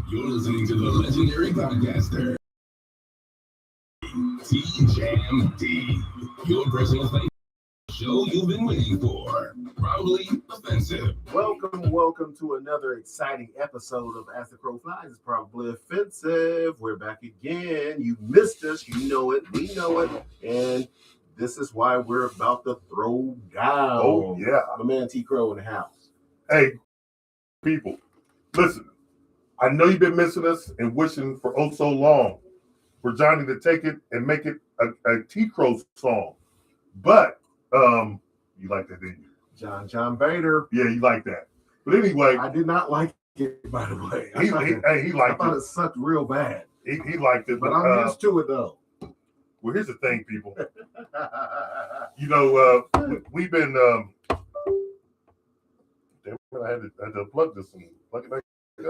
You're listening to the legendary podcaster, T-Jam D. Your personal favorite show you've been waiting for. Probably offensive. Welcome to another exciting episode of As the Crowe Flies. It's probably offensive. We're back again. You missed us. You know it. We know it. And this is why we're about to throw down. Oh, yeah. My man T. Crowe in the house. Hey, people, listen. I know you've been missing us and wishing for oh so long for Johnny to take it and make it a T. Crowe song. But you like that, didn't you? John Bader. Yeah, you like that. But anyway, I did not like it, by the way. he liked I thought it sucked real bad. He liked it. But I'm used to it, though. Well, here's the thing, people. You know, we've been damn it, I had to plug this and plug it back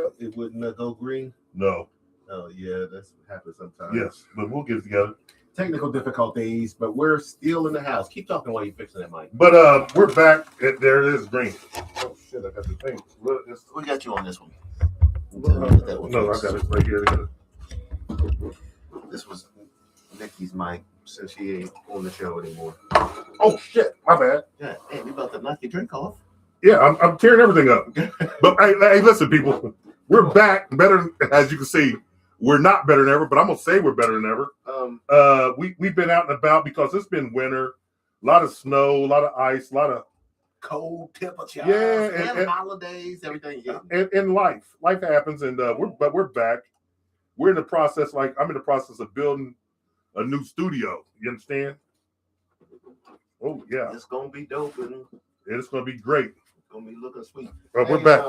up. It wouldn't go green? No. Oh, yeah, that's what happens sometimes. Yes, but we'll get it together. Technical difficulties, but we're still in the house. Keep talking while you're fixing that mic. But we're back. There it is, green. Oh shit! I got the thing. Look, We got you on this one. No, I got it right here. This was Nikki's mic since she ain't on the show anymore. Oh shit! My bad. Yeah, hey, we about to knock your drink off. Yeah, I'm tearing everything up. But hey, listen, people, we're back. Better, as you can see, we're not better than ever. But I'm gonna say we're better than ever. We've been out and about because it's been winter, a lot of snow, a lot of ice, a lot of cold temperatures. Yeah, and holidays, everything. And life happens, and we're back. We're in the process. Like I'm in the process of building a new studio. You understand? Oh yeah, it's gonna be dope, and it's gonna be great. It's gonna be looking sweet. We're back,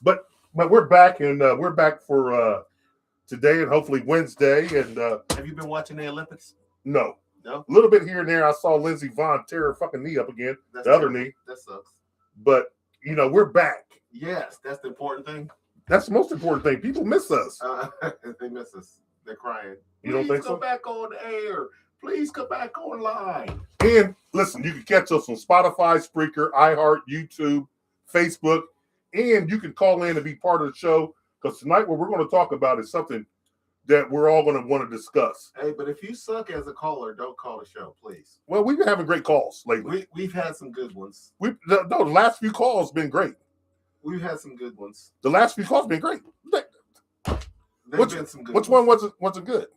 but we're back, and we're back for today and hopefully Wednesday. And have you been watching the Olympics? No. No. A little bit here and there. I saw Lindsey Vonn tear her fucking knee up again. That's the other knee. That sucks. But you know we're back. Yes, that's the important thing. That's the most important thing. People miss us. They miss us. They're crying. You don't think so? Please come back on the air. Please come back online. And listen, you can catch us on Spotify, Spreaker, iHeart, YouTube, Facebook, and you can call in and be part of the show because tonight what we're going to talk about is something that we're all going to want to discuss. Hey, but if you suck as a caller, don't call the show, please. Well, we've been having great calls lately. We've had some good ones. The last few calls been great. We've had some good ones. The last few calls been great. There's been some good which ones. one wasn't good?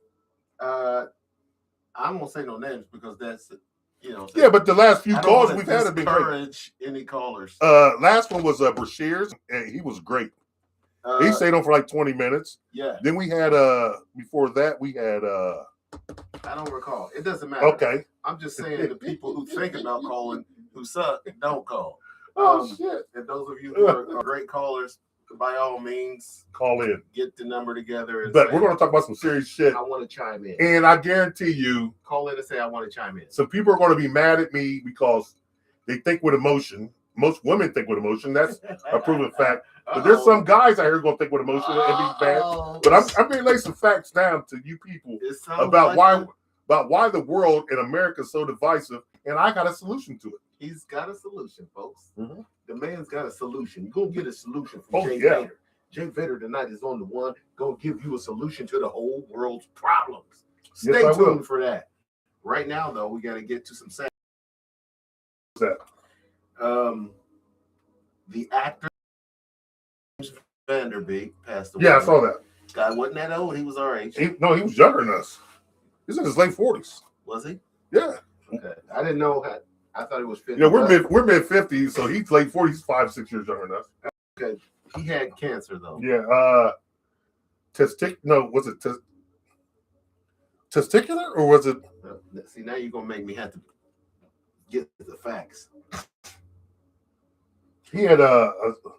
I won't say no names because that's Yeah, but the last few calls we've had have been great. Encourage any callers. Last one was Brashears, and he was great. He stayed on for like 20 minutes. Yeah. Then we had before that we had I don't recall. It doesn't matter. Okay. I'm just saying the people who think about calling who suck don't call. Shit. And those of you who are great callers, by all means, call in. Get the number together. And but say, we're going to talk about some serious shit. I want to chime in. And I guarantee you, call in and say I want to chime in. Some people are going to be mad at me because they think with emotion. Most women think with emotion. That's a proven fact. But there's some guys out here going to think with emotion and be bad. But I'm going to lay some facts down to you people about why the world in America is so divisive, and I got a solution to it. He's got a solution, folks. Mm-hmm. The man's got a solution. You're going to get a solution from Jay Vader. Jay Vader tonight is on the one going to give you a solution to the whole world's problems. Stay tuned for that. Right now, though, we got to get to some sound. What's that? The actor Vanderbeek passed away. Yeah, I saw that. Guy wasn't that old. He was our age. He was younger than us. He's in his late 40s. Was he? Yeah. Okay. I didn't know. I thought he was 50. Yeah, we're mid 50s, so he's late 40s, 5-6 years younger than us. Okay. He had cancer though. Yeah. Was it testicular or was it? See, now you're gonna make me have to get the facts. He had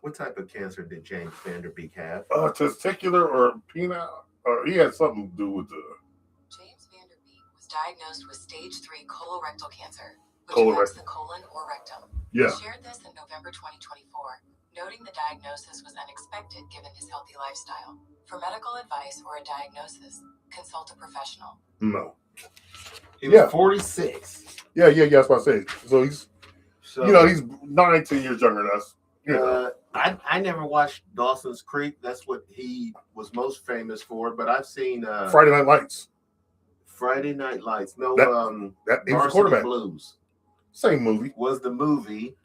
what type of cancer did James Vanderbeek have? Testicular or penile, or he had something to do with the. James Vanderbeek was diagnosed with stage 3 colorectal cancer, which affects the colon or rectum. Yeah. He shared this in November 2024, noting the diagnosis was unexpected given his healthy lifestyle. For medical advice or a diagnosis, consult a professional. No. He was 46. Yeah. That's what I say. So he's, he's 9-10 years younger than us. I never watched Dawson's Creek. That's what he was most famous for. But I've seen Friday Night Lights. Friday Night Lights. No, that he was Varsity quarterback. Blues. Same movie. Was the movie.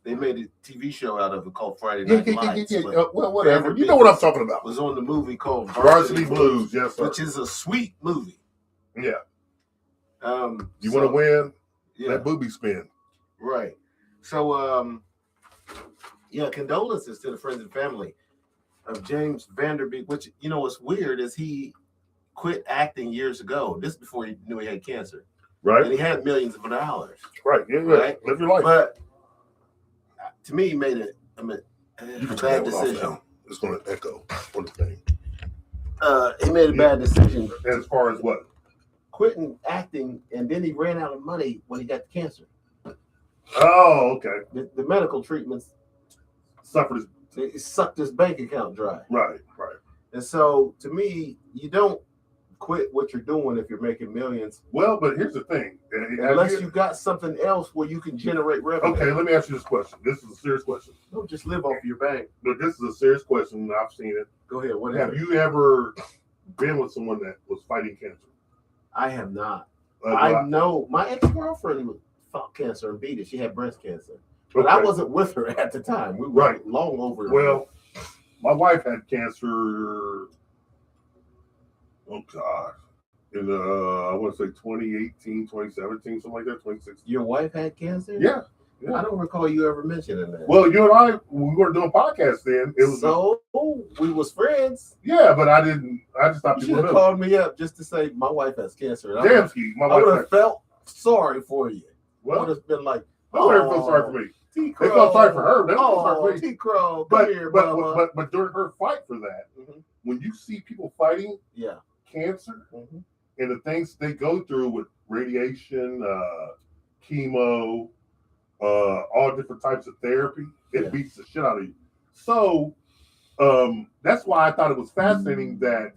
They made a TV show out of it called Friday Night Lights. Well, whatever. You know what I'm talking about. Was on the movie called Varsity Blues. Yes, sir. Which is a sweet movie. Yeah. You so, want to win? Yeah. That booby spin. Right. So, condolences to the friends and family of James Vanderbeek, which, what's weird is he quit acting years ago. This is before he knew he had cancer. Right. And he had millions of dollars. Right. Yeah. Right? Live your life. But to me, he made a bad decision. It's going to echo on the thing. He made a bad decision. As far as what? Quitting acting, and then he ran out of money when he got the cancer. Oh, okay. The medical treatments it sucked his bank account dry. Right. And so, to me, you don't quit what you're doing if you're making millions. Well, but here's the thing. Unless you got something else where you can generate revenue. Okay, let me ask you this question. This is a serious question. Don't just live off your bank. But this is a serious question. I've seen it. Go ahead. What have you ever been with someone that was fighting cancer? I have not. I know my ex-girlfriend fought cancer and beat it. She had breast cancer. But I wasn't with her at the time. We were long over. Well, my wife had cancer. Oh, God. In, I want to say 2018, 2017, something like that, 2016. Your wife had cancer? Yeah. I don't recall you ever mentioning that. Well, you and I, we weren't doing podcasts then. It was we was friends. Yeah, but I just stopped. You should have called me up just to say my wife has cancer. Damn, I would have felt sorry for you. Well, I would have been like, nobody felt sorry for me. They felt sorry for her. They don't feel sorry for me. T-Crowe, but during her fight for that, when you see people fighting cancer and the things they go through with radiation, chemo, all different types of therapy, it beats the shit out of you. So that's why I thought it was fascinating that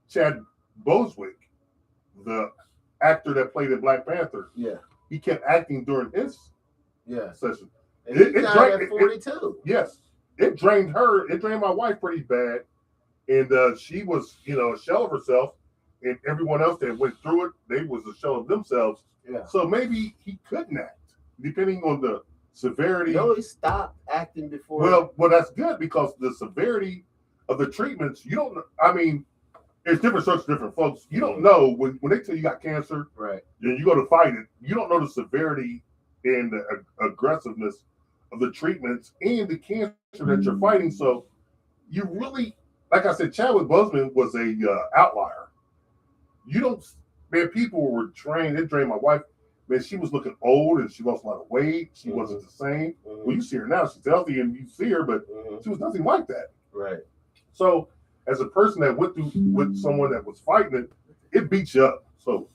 Chad Boswick, the actor that played in Black Panther, he kept acting during his session. And he died at 42. Yes. It drained her. It drained my wife pretty bad. And she was, a shell of herself. And everyone else that went through it, they was a shell of themselves. Yeah. So maybe he couldn't act, depending on the severity. No, he stopped acting before. Well, that's good because the severity of the treatments, you don't. I mean, it's different sorts of different folks. You don't know when they tell you got cancer, right? And you go to fight it. You don't know the severity and the aggressiveness of the treatments and the cancer that you're fighting. So you really, like I said, Chadwick Boseman was a outlier. You don't, man. People were trained. It drained my wife. Man, she was looking old and she lost a lot of weight. She wasn't the same. Well, you see her now; she's healthy, and you see her, but she was nothing like that. Right. So, as a person that went through with someone that was fighting it, it beats you up. So,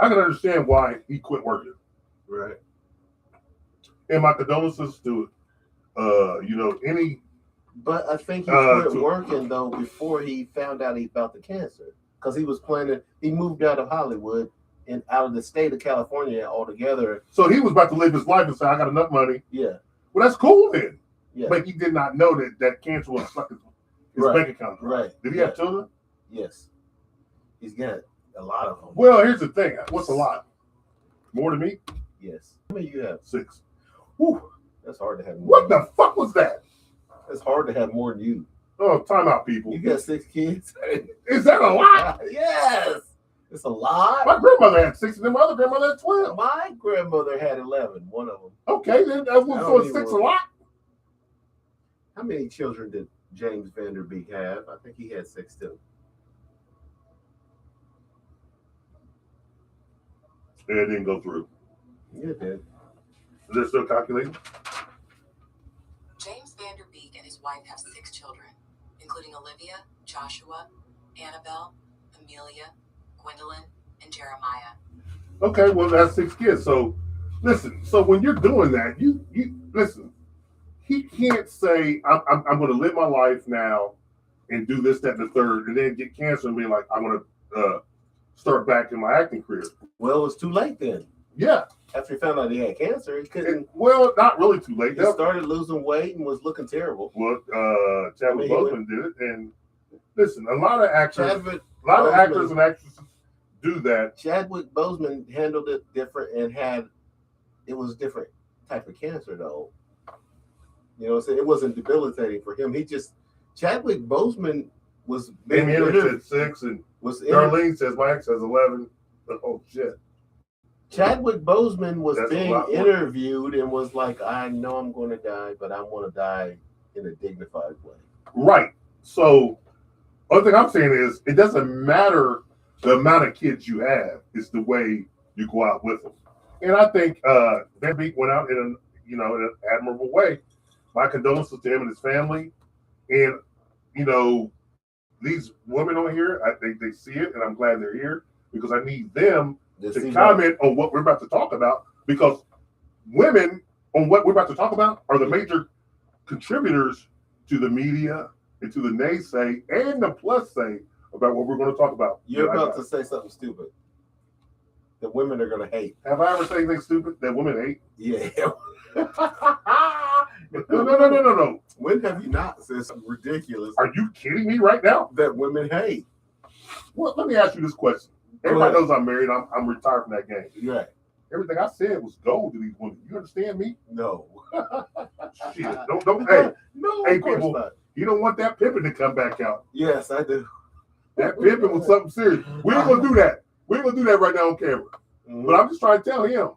I can understand why he quit working. Right. And my condolences to, any. But I think he quit working though before he found out about the cancer, because he was planning. He moved out of Hollywood and out of the state of California altogether. So he was about to live his life and say, "I got enough money." Yeah. Well, that's cool then. Yeah. But he did not know that cancer was sucking his bank account. Right. Did he have children? Yes. He's got a lot of them. Well, here's the thing. What's a lot? More than me? Yes. How many you have? 6. Whew. That's hard to have more. What the fuck was that? It's hard to have more than you. Oh, time out, people. You got 6 kids? Is that a lot? Yes. It's a lot. My grandmother had 6 and then my other grandmother had 12. My grandmother had 11, one of them. Okay, then that was so 6 a lot. How many children did James Vanderbeek have? I think he had 6 too. And it didn't go through. Yeah, it did. Is it still calculating? James Vanderbeek and his wife have 6 children, including Olivia, Joshua, Annabelle, Amelia, Gwendolyn, and Jeremiah. Okay, well, that's 6 kids. So, listen. So when you're doing that, you listen. He can't say, "I'm going to live my life now and do this, that, and the third, and then get cancer and be like, I'm going to start back in my acting career." Well, it's too late then. Yeah. After he found out he had cancer, he couldn't. Well, not really too late. He started losing weight and was looking terrible. Well, Chadwick Boseman did it, and listen, a lot of actors and actresses do that. Chadwick Boseman handled it different and it was a different type of cancer though. You know what I'm saying? It wasn't debilitating for him. Chadwick Boseman was being said 6 and Darlene says my ex has 11. Oh shit. Chadwick Boseman was being interviewed and was like, I know I'm going to die, but I want to die in a dignified way. Right. So, other thing I'm saying is, it doesn't matter the amount of kids you have; it's the way you go out with them. And I think Van Beek went out in an admirable way. My condolences to him and his family. And these women on here, I think they see it, and I'm glad they're here because I need them to comment on what we're about to talk about, because women on what we're about to talk about are the major contributors to the media and to the naysay and the plus say about what we're going to talk about. You're about to say something stupid that women are going to hate. Have I ever said anything stupid that women hate? Yeah. No. When have you not said something ridiculous? Are you kidding me right now? That women hate. Well, let me ask you this question. Everybody knows I'm married. I'm retired from that game. Right. Everything I said was gold to these women. You understand me? No. Shit. Don't. Hey, no. Hey, people. Not. You don't want that pimping to come back out. Yes, I do. That pimping was something serious. We ain't gonna do that. We ain't gonna do that right now on camera. Mm-hmm. But I'm just trying to tell him.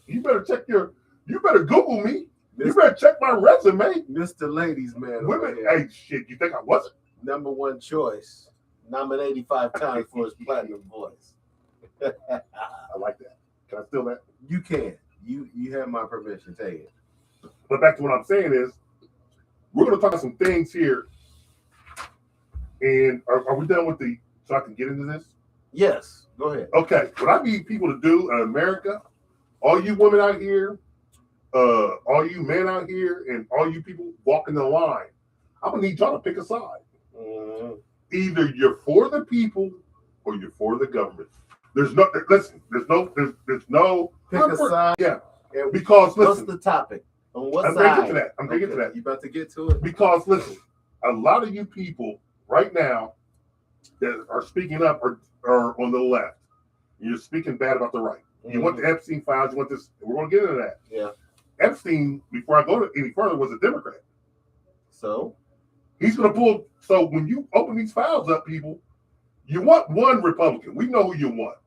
You better Google me. You better check my resume. Mr. Ladies Man. Women, hey, shit. You think I wasn't? Number one choice. Nominated 5 times for his platinum voice. I like that. Can I steal that? You can. You have my permission. Take it. But back to what I'm saying is, we're going to talk about some things here. And are we done with so I can get into this? Yes. Go ahead. Okay. What I need people to do in America, all you women out here, all you men out here, and all you people walking the line, I'm going to need y'all to pick a side. Mm-hmm. Either you're for the people or you're for the government. There's no pick a side. Yeah. Because listen, what's the topic? On what I'm side? Getting to that. I'm getting to that. You about to get to it? Because listen, a lot of you people right now that are speaking up are on the left. You're speaking bad about the right. Mm-hmm. You want the Epstein files, you want this, we're gonna get into that. Yeah. Epstein, before I go any further, was a Democrat. So he's going to pull. So when you open these files up, people, you want one Republican. We know who you want.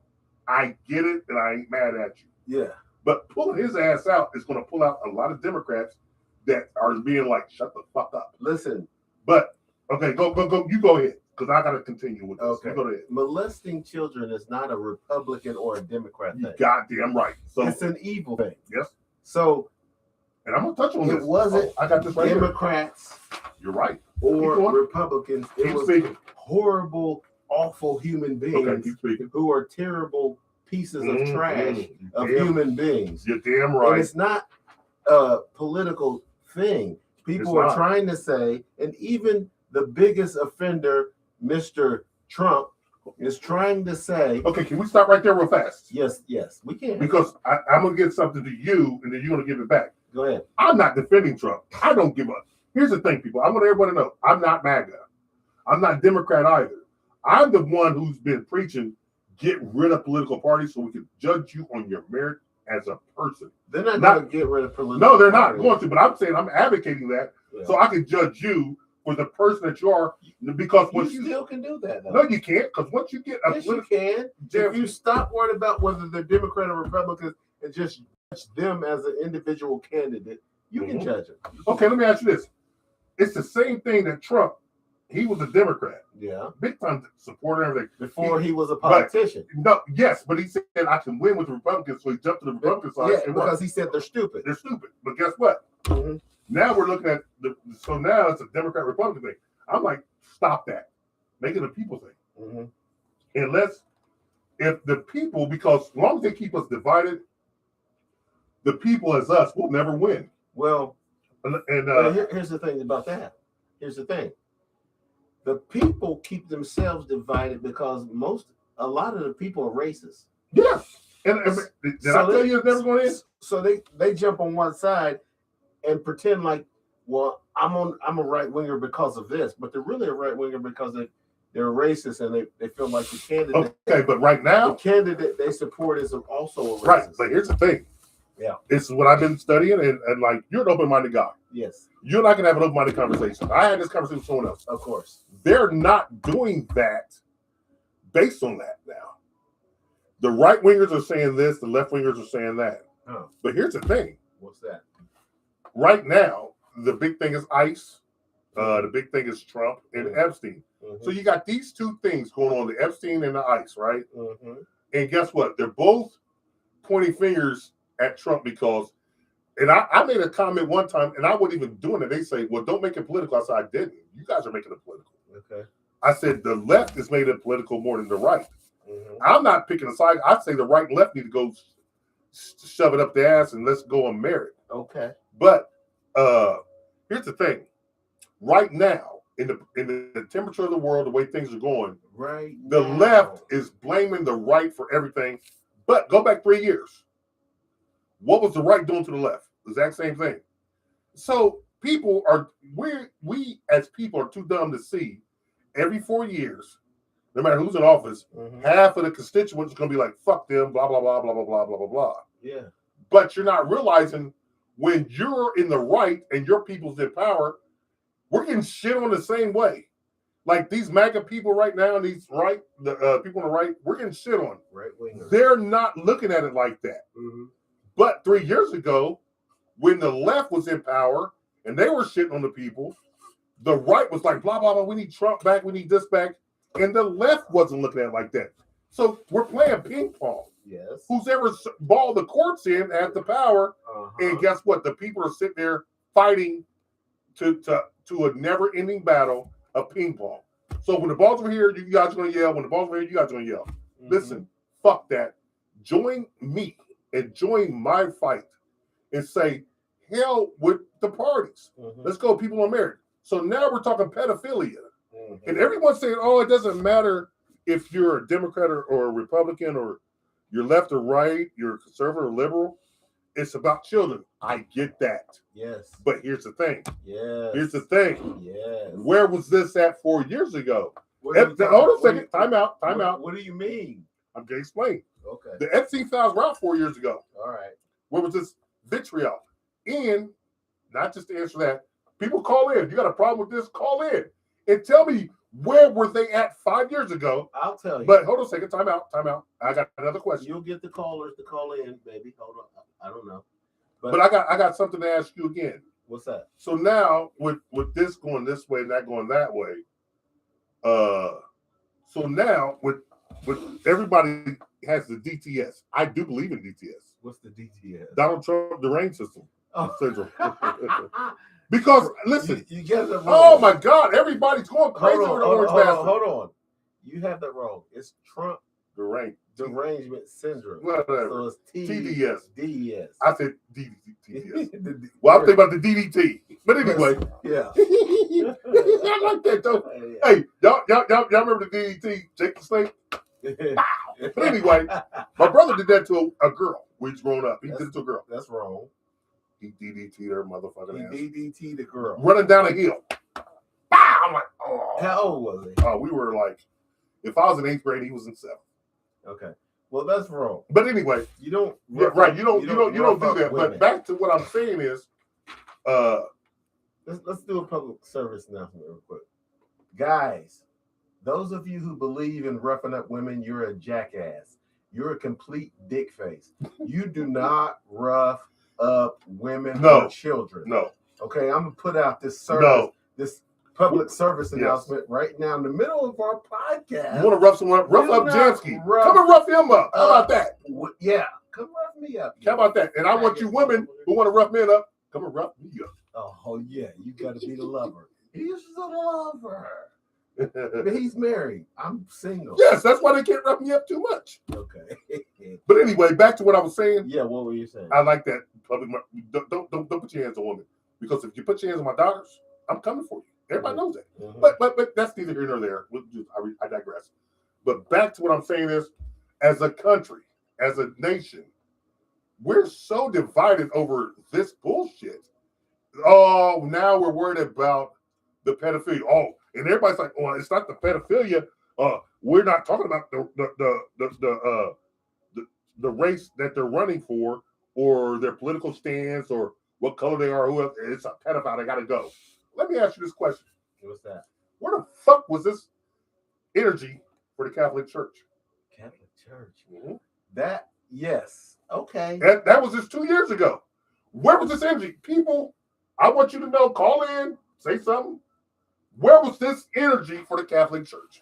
I get it, and I ain't mad at you. Yeah. But pulling his ass out is going to pull out a lot of Democrats that are being like, shut the fuck up. Listen. But, okay, go. You go ahead, because I got to continue with this. Okay. You go ahead. Molesting children is not a Republican or a Democrat thing. You goddamn right. So it's an evil thing. Yes. So. And I'm going to touch on this. It wasn't I got this right Democrats. Here. You're right. Or Republicans. It was speaking. Horrible, awful human beings who are terrible pieces of trash of human beings. You're damn right. And it's not a political thing. People are trying to say, and even the biggest offender, Mr. Trump, is trying to say. Okay, can we stop right there real fast? Yes, we can. Because I'm going to get something to you, and then you're going to give it back. Go ahead. I'm not defending Trump. I don't give up. Here's the thing, people. I want everybody to know I'm not MAGA. I'm not Democrat either. I'm the one who's been preaching get rid of political parties so we can judge you on your merit as a person. They're not going to get rid of political No, they're parties. not going to, but I'm saying I'm advocating that so I can judge you for the person that you are. Because you still can do that, though. No, you can't, because once you get a you can. If you stop worrying about whether they're Democrat or Republicans and just judge them as an individual candidate, you can judge them. Okay, let me ask you this. It's the same thing that Trump, he was a Democrat. Yeah. Big time supporter and everything. Before he was a politician. But he said I can win with the Republicans, so he jumped to the Republican side. Yeah, because he said they're stupid. They're stupid. But guess what? Mm-hmm. Now we're looking at so now it's a Democrat-Republican thing. I'm like, stop that. Make it a people thing. Mm-hmm. If the people, because as long as they keep us divided, the people as us will never win. Well, here's the thing about that. Here's the thing. The people keep themselves divided because a lot of the people are racist. Yes. And did I tell you it's never going to end? So they jump on one side and pretend like, well, I'm a right winger because of this, but they're really a right winger because they're racist and they feel like the candidate. Okay, but right now, the candidate they support is also a racist. Right, but here's the thing. Yeah, this is what I've been studying, and like you're an open-minded guy. Yes, you're not gonna have an open-minded conversation. I had this conversation with someone else. Of course, they're not doing that based on that now. The right wingers are saying this, the left wingers are saying that. Oh. But here's the thing. What's that? Right now, the big thing is ICE. The big thing is Trump and Epstein. Mm-hmm. So you got these two things going on, the Epstein and the ICE, right? Mm-hmm. And guess what? They're both pointing fingers at Trump because, and I made a comment one time, and I wasn't even doing it. They say, well, don't make it political. I said, I didn't. You guys are making it political. Okay. I said, the left is made it political more than the right. Mm-hmm. I'm not picking a side. I say the right and left need to go shove it up the ass and let's go on merit. Okay. But here's the thing. Right now, in the temperature of the world, the way things are going, right the now, left is blaming the right for everything. But go back 3 years. What was the right doing to the left? The exact same thing. So people are we as people are too dumb to see every 4 years, no matter who's in office, half of the constituents are going to be like, fuck them, blah, blah, blah, blah, blah, blah, blah, blah, blah. Yeah. But you're not realizing when you're in the right and your people's in power, we're getting shit on the same way. Like these MAGA people right now, these the people on the right, we're getting shit on. Right wingers. They're not looking at it like that. Mm-hmm. But 3 years ago, when the left was in power and they were shitting on the people, the right was like, blah, blah, blah, we need Trump back, we need this back. And the left wasn't looking at it like that. So we're playing ping pong. Yes. Who's ever balled the courts in at the power, and guess what? The people are sitting there fighting to a never-ending battle of ping pong. So when the ball's over here, you guys are going to yell. When the ball's over here, you guys are going to yell. Mm-hmm. Listen, fuck that. Join me and join my fight and say, hell with the parties. Mm-hmm. Let's go, people on merit. So now we're talking pedophilia. Mm-hmm. And everyone's saying, oh, it doesn't matter if you're a Democrat or a Republican or you're left or right, you're conservative or liberal. It's about children. I get that. Yes. But here's the thing. Yes. Here's the thing. Yes. Where was this at 4 years ago? Hold on a second. Time out. What do you mean? I'm going to explain. Okay. The Epstein files were out 4 years ago. All right. Where was this vitriol? And not just to answer that, people call in. You got a problem with this? Call in and tell me where were they at 5 years ago? I'll tell you. But hold on a second. Time out. I got another question. You'll get the callers to call in, baby. Hold on. I don't know. But I got something to ask you again. What's that? So now with this going this way and that going that way, so now with everybody has the DTS. I do believe in DTS. What's the DTS? Donald Trump deranged system syndrome. Because listen, you get it wrong. Oh my God, everybody's going crazy with the orange bastard. Hold on, you have that wrong. It's Trump derangement syndrome. Whatever. So it's TDS. DES. I said DDT. Well, I'm thinking about the DDT. But anyway, yeah. I like that though. Yeah. Hey, y'all remember the DDT? Jake the Snake. But anyway, my brother did that to a girl when he's grown up. He did it to a girl. That's wrong. He DDT'd her motherfucking ass. He DDT'd the girl. Running down a hill. Bow! I'm like, oh. How old was he? Oh, we were like, if I was in 8th grade, he was in 7th. Okay. Well, that's wrong. But anyway, you don't. Right. You don't do that. Women. But back to what I'm saying is, let's do a public service announcement real quick, guys. Those of you who believe in roughing up women, you're a jackass. You're a complete dick face. You do not rough up women or children. No. Okay, I'm gonna put out this service, this public service announcement right now in the middle of our podcast. You want to rough someone up? Rough up Jansky. Come and rough him up. How about that? Yeah, come rough me up. How about that? And I want you women who want to rough men up, come and rough me up. Oh yeah, you got to be the lover. He's the lover. But he's married. I'm single. Yes, that's why they can't rough me up too much. Okay. But anyway, back to what I was saying. Yeah, what were you saying? I like that. Don't put your hands on women, because if you put your hands on my daughters, I'm coming for you. Everybody knows that. Mm-hmm. But that's neither here nor there. I digress. But back to what I'm saying is, as a country, as a nation, we're so divided over this bullshit. Oh, now we're worried about the pedophilia. Oh, and everybody's like, "Oh, it's not the pedophilia. We're not talking about the race that they're running for, or their political stance, or what color they are. Who else. It's a pedophile. They got to go." Let me ask you this question: What's that? where the fuck was this energy for the Catholic Church? Catholic Church. Mm-hmm. That, yes. Okay. That was just 2 years ago. Where was this energy? People, I want you to know, call in, say something. Where was this energy for the Catholic Church?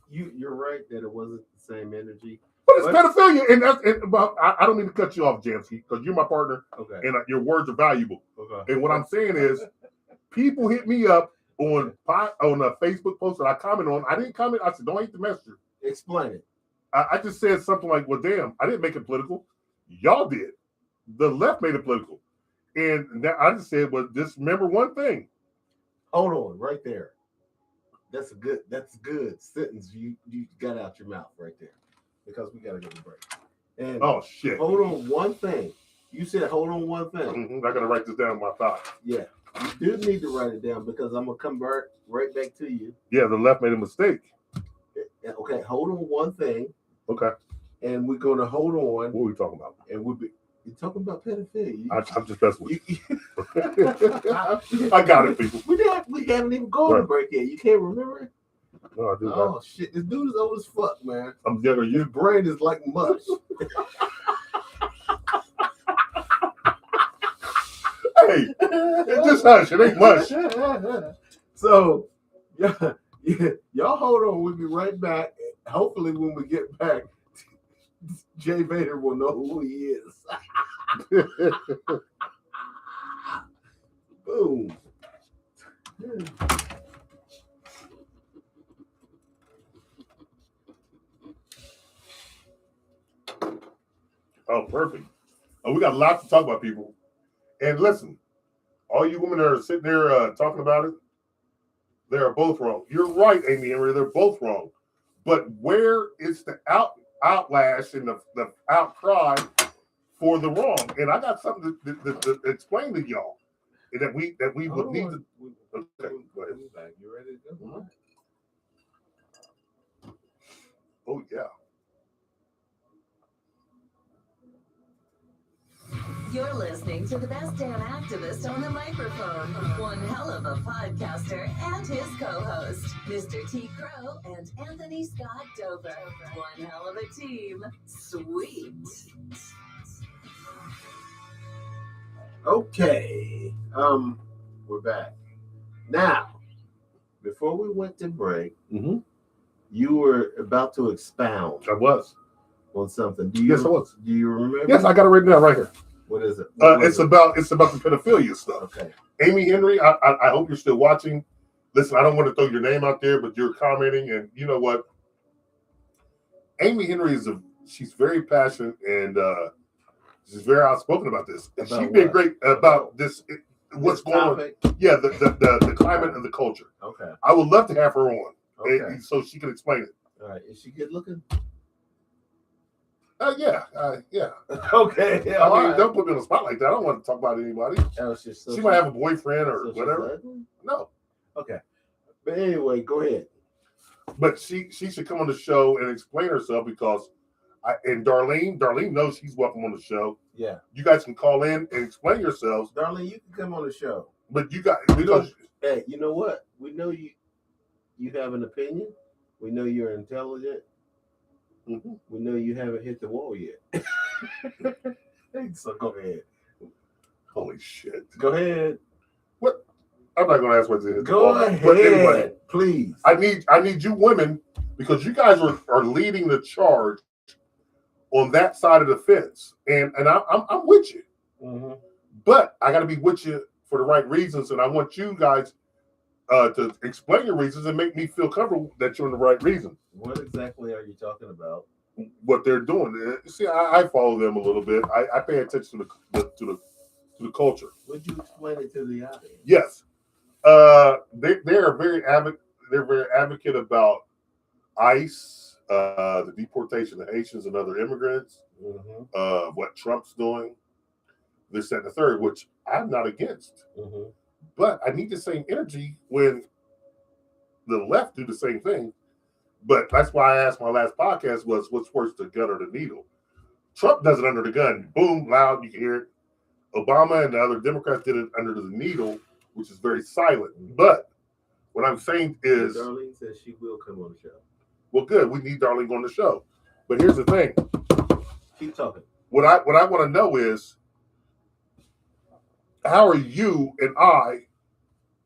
You're right that it wasn't the same energy. But it's pedophilia, and I don't mean to cut you off, Jamsky, because you're my partner, Okay. and your words are valuable. Okay. And what I'm saying is, people hit me up on a Facebook post that I comment on. I didn't comment. I said, "Don't hate the messenger." Explain it. I just said something like, "Well, damn, I didn't make it political. Y'all did. The left made it political." And I just said, "Well, just remember one thing." Hold on, right there. That's a good sentence you got out your mouth right there, because we gotta go to break. And oh shit! Hold on one thing. You said hold on one thing. Mm-hmm. I gotta write this down in my thoughts. Yeah, you do need to write it down, because I'm gonna come right back to you. Yeah, the left made a mistake. Okay, hold on one thing. Okay. And we're gonna hold on. What are we talking about? And you're talking about pedophilia. I'm just messing with you. I got it, people. We haven't even gone to break yet. You can't remember it? No, I do not. Oh shit! This dude is old as fuck, man. I'm younger. His brain is like mush. Hey, just hush. It ain't much. So, yeah, y'all hold on. We'll be right back. Hopefully, when we get back, Jay Vader will know who he is. Boom. Oh, perfect. We got a lot to talk about, people. And listen, all you women that are sitting there talking about it, they are both wrong. You're right, Amy Henry. They're both wrong. But where is the outlash and the outcry for the wrong? And I got something to explain to y'all that we would need to. Okay, go ahead. You ready to go? Mm-hmm. Oh yeah. You're listening to the best damn activist on the microphone, one hell of a podcaster and his co-host, Mr. T. Crowe and Anthony Scott Dover. One hell of a team. Sweet. Okay. We're back. Now, before we went to break, you were about to expound. I was. On something. Yes, I was. Do you remember? Yes, I got it written down right here. What is it? It's about the pedophilia stuff. Okay. Amy Henry, I hope you're still watching. Listen, I don't want to throw your name out there, but you're commenting, and you know what? Amy Henry she's very passionate, and she's very outspoken about this. And she's been great about this. What's going on? Yeah, the climate and the culture. Okay. I would love to have her on, okay, so she can explain it. All right. Is she good looking? Yeah. Okay. Don't put me on the spot like that. I don't want to talk about anybody. She might have a boyfriend or whatever. No. Okay. But anyway, go ahead. But she should come on the show and explain herself, because Darlene knows she's welcome on the show. Yeah. You guys can call in and explain yourselves. Darlene, you can come on the show. But you got hey, you know what? We know you have an opinion. We know you're intelligent. Mm-hmm. We know you haven't hit the wall yet. So go ahead. Holy shit. Go ahead. What? I'm not gonna ask what's in it. Go ahead. But anyway, please. I need you women, because you guys are leading the charge on that side of the fence. And I'm with you. Mm-hmm. But I gotta be with you for the right reasons, and I want you guys to explain your reasons and make me feel comfortable that you're in the right reason. What exactly are you talking about? What they're doing. See, I follow them a little bit. I pay attention to the culture. Would you explain it to the audience? Yes, they are very advocate about ICE, the deportation of Haitians and other immigrants, what Trump's doing, this, that, and the third, which I'm not against. But I need the same energy when the left do the same thing. But that's why I asked my last podcast was, what's worse, the gun or the needle? Trump does it under the gun. Boom, loud, you can hear it. Obama and the other Democrats did it under the needle, which is very silent. But what I'm saying is... Darlene says she will come on the show. Well, good. We need Darlene on the show. But here's the thing. Keep talking. What I want to know is, how are you and I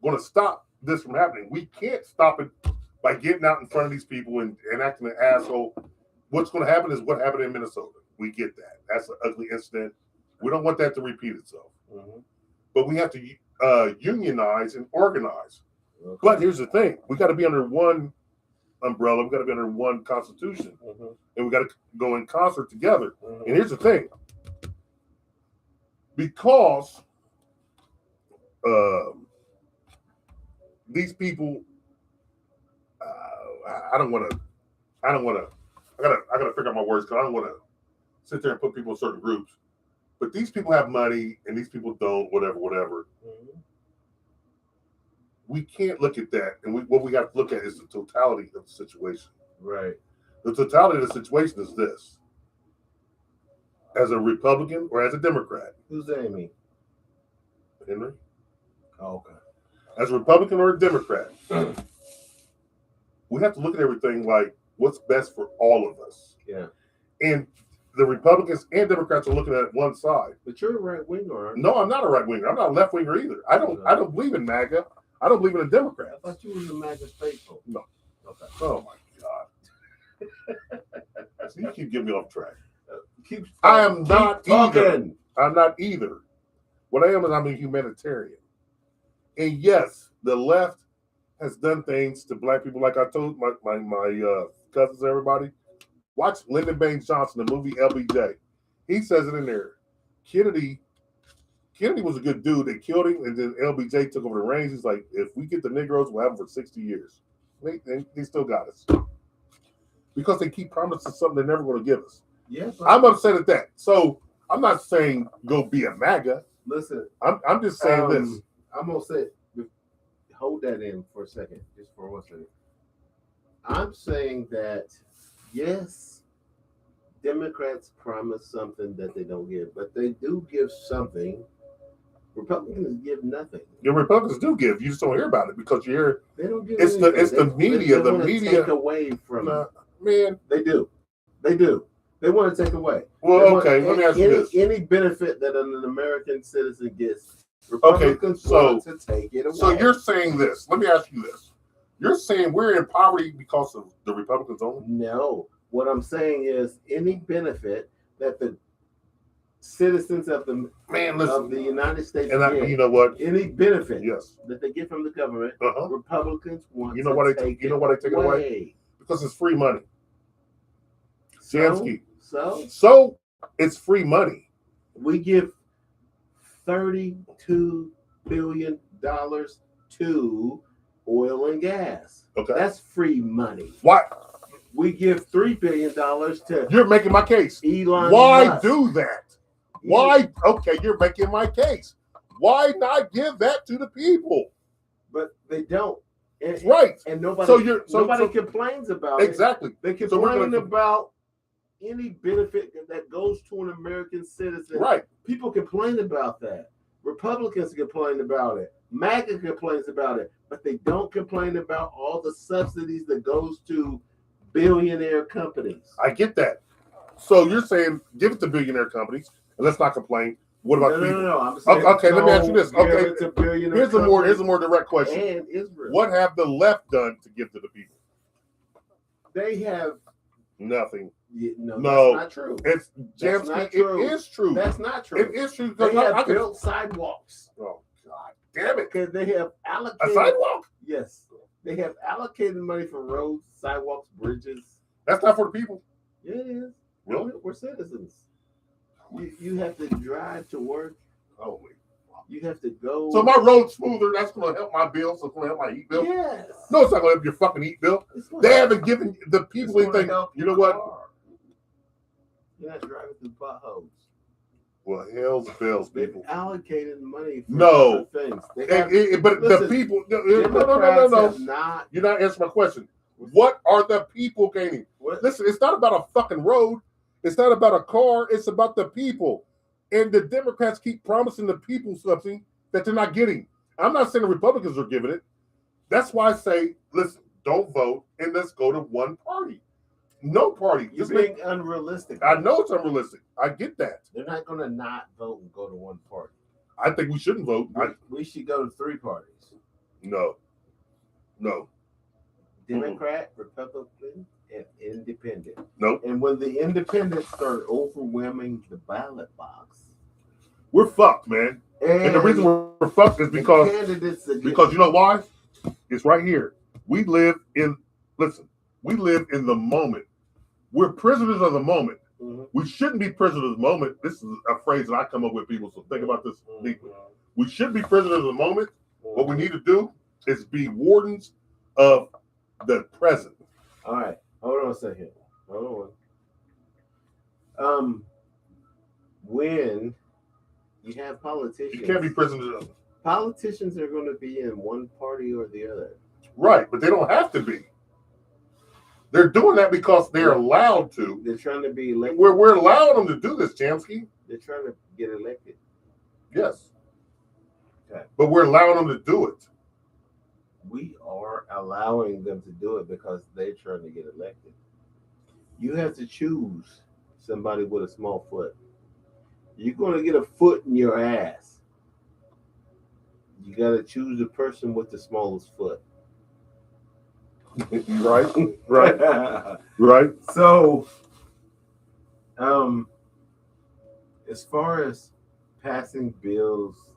going to stop this from happening? We can't stop it by getting out in front of these people and acting an asshole. What's going to happen is what happened in Minnesota. We get that. That's an ugly incident. We don't want that to repeat itself. But we have to unionize and organize. But here's the thing. We got to be under one umbrella. We got to be under one constitution. And we got to go in concert together. And here's the thing. Because these people, I gotta figure out my words because I don't want to sit there and put people in certain groups. But these people have money and these people don't, whatever. We can't look at that. And what we have to look at is the totality of the situation. Right. The totality of the situation is this. As a Republican or as a Democrat. Who's Amy? Henry? Oh, okay. As a Republican or a Democrat, we have to look at everything like what's best for all of us. Yeah. And the Republicans and Democrats are looking at one side. But you're a right winger, aren't you? No, I'm not a right winger. I'm not a left winger either. I don't believe in MAGA. I don't believe in a Democrat. I thought you were the MAGA faithful. No. Okay. Oh my God. So you keep getting me off track. I am not either. I'm not either. What I am is I'm a humanitarian. And yes, the left has done things to black people. Like I told my cousins, everybody, watch Lyndon Baines Johnson, the movie LBJ. He says it in there. Kennedy was a good dude. They killed him, and then LBJ took over the reins. He's like, if we get the Negroes, we'll have them for 60 years. They still got us. Because they keep promising something they're never going to give us. Yes, I'm upset at that. So I'm not saying go be a MAGA. Listen, I'm just saying this. I'm gonna say, hold that in for a second, just for 1 second. I'm saying that yes, Democrats promise something that they don't give, but they do give something. Republicans give nothing. Your Republicans do give. You just don't hear about it because you hear They don't give. it's anything. the media. They The media take away from. Man, They do. They want to take away. Well, okay. Let me ask you this: any benefit that an American citizen gets, Republicans want to take it away. So you're saying this? Let me ask you this: you're saying we're in poverty because of the Republicans only? No. What I'm saying is any benefit that the citizens of the United States get, you know what? any benefit Yes. that they get from the government, Republicans want You know why they take it away? Because it's free money. Jansky. So it's free money. We give $32 billion to oil and gas. Okay. That's free money. Why? We give $3 billion to You're making my case. Elon Why Musk. do that? Why? Okay, you're making my case. Why not give that to the people? But they don't. And, Right. And nobody, nobody complains about it. Exactly. They complain about any benefit that goes to an American citizen. Right. People complain about that. Republicans complain about it. MAGA complains about it. But they don't complain about all the subsidies that goes to billionaire companies. I get that. So you're saying give it to billionaire companies and let's not complain. What about people? No. I'm saying, okay, let me ask you this. Okay, here's a more direct question. And Israel. What have the left done to give to the people? They have nothing. No, that's not true. It's That's not true. It is true. That's not true. It is true. They have built sidewalks. Oh God, damn it! Because they have allocated a sidewalk. Yes, they have allocated money for roads, sidewalks, bridges. That's not for the people. Yeah, it is. We're citizens. You have to drive to work. Holy. You have to go. So my road's smoother. That's going to help my bills. It's going to help my heat bill. Yes. No, it's not going to help your fucking heat bill. They haven't given the people anything. You know what? You're not driving through potholes. Well, hell's bells, They've people. allocated money for No. things. But the people. No. You're not answering my question. What are the people gaining? Listen, it's not about a fucking road. It's not about a car. It's about the people. And the Democrats keep promising the people something that they're not getting. I'm not saying the Republicans are giving it. That's why I say, listen, don't vote and let's go to one party. No party. You're being unrealistic. I know it's unrealistic. I get that. They're not going to not vote and go to one party. I think we shouldn't vote. We should go to 3 parties. No. Democrat, Republican, and Independent. Nope. And when the independents start overwhelming the ballot box, we're fucked, man. And the reason we're fucked is because you know why? It's right here. We live in the moment. We're prisoners of the moment. Mm-hmm. We shouldn't be prisoners of the moment. This is a phrase that I come up with, people, so think about this deeply. We should be prisoners of the moment. What we need to do is be wardens of the present. All right. Hold on a second. Hold on. When you have politicians, you can't be prisoners of them. Politicians are going to be in one party or the other. Right, but they don't have to be. They're doing that because they're allowed to. They're trying to be elected. We're allowing them to do this, Chansky. They're trying to get elected. Yes. Okay. But we're allowing them to do it. We are allowing them to do it because they're trying to get elected. You have to choose somebody with a small foot. You're going to get a foot in your ass. You got to choose the person with the smallest foot. Right. So, as far as passing bills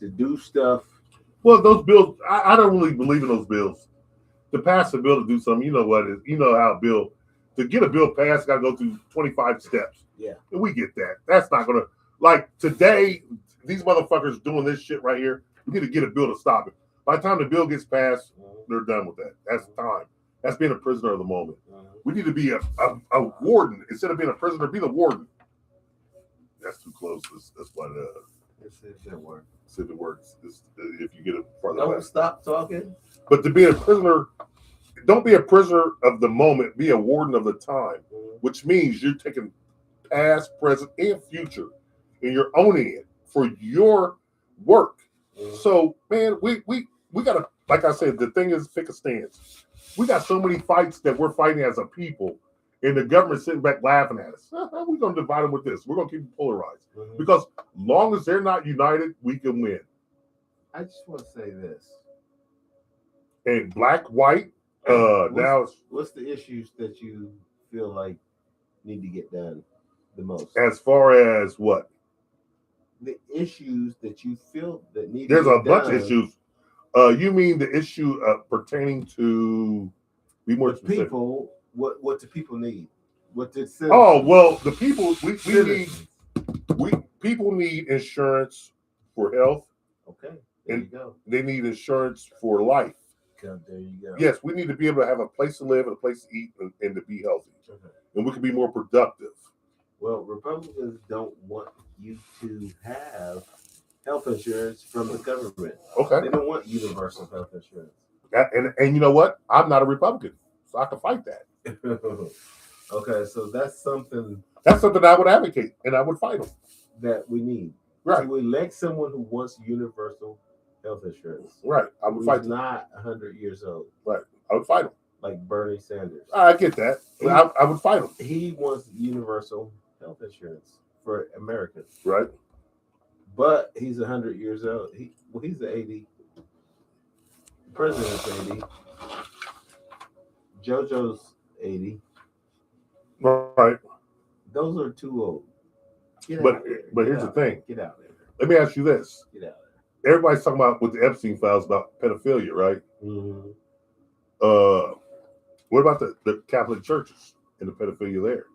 to do stuff, well, those bills, I don't really believe in those bills. To pass a bill to do something, you know what it is. You know how a bill, to get a bill passed, got to go through 25 steps. Yeah. And we get that. That's not going to, like today, these motherfuckers doing this shit right here, we need to get a bill to stop it. By the time the bill gets passed, they're done with that. That's time. That's being a prisoner of the moment. We need to be a warden. Instead of being a prisoner, be the warden. That's too close. That's what it works. See if it works. If you get it farther Don't back. Stop talking. But to be a prisoner, don't be a prisoner of the moment. Be a warden of the time, which means you're taking past, present, and future, and you're owning it for your work. So, man, we gotta, like I said, the thing is, pick a stance. We got so many fights that we're fighting as a people, and the government sitting back laughing at us. How we gonna divide them with this? We're gonna keep them polarized because long as they're not united, we can win. I just want to say this. And black, white. What's the issues that you feel like need to get done the most? As far as what? The issues that you feel that need There's to get done. Bunch of issues. You mean the issue pertaining to be more specific? People, what do people need? What did the people people need insurance for health. Okay, there you go. They need insurance for life. There you go. Yes, we need to be able to have a place to live and a place to eat and to be healthy. Okay. And we can be more productive. Well, Republicans don't want you to have health insurance from the government. Okay. They don't want universal health insurance. And you know what? I'm not a Republican, so I can fight that. Okay, so that's something. That's something I would advocate, and I would fight them. That we need. Right. To elect someone who wants universal health insurance. Right. I would fight them. Not 100 years old. Right. I would fight him. Like Bernie Sanders. I get that. I would fight him. He wants universal health insurance for Americans. Right. But he's 100 years old. He's 80. The president's 80. JoJo's 80. Right. Those are too old. But here's the thing. Get out there. Let me ask you this. Get out there. Everybody's talking about with the Epstein files about pedophilia, right? Mm-hmm. What about the Catholic churches and the pedophilia there?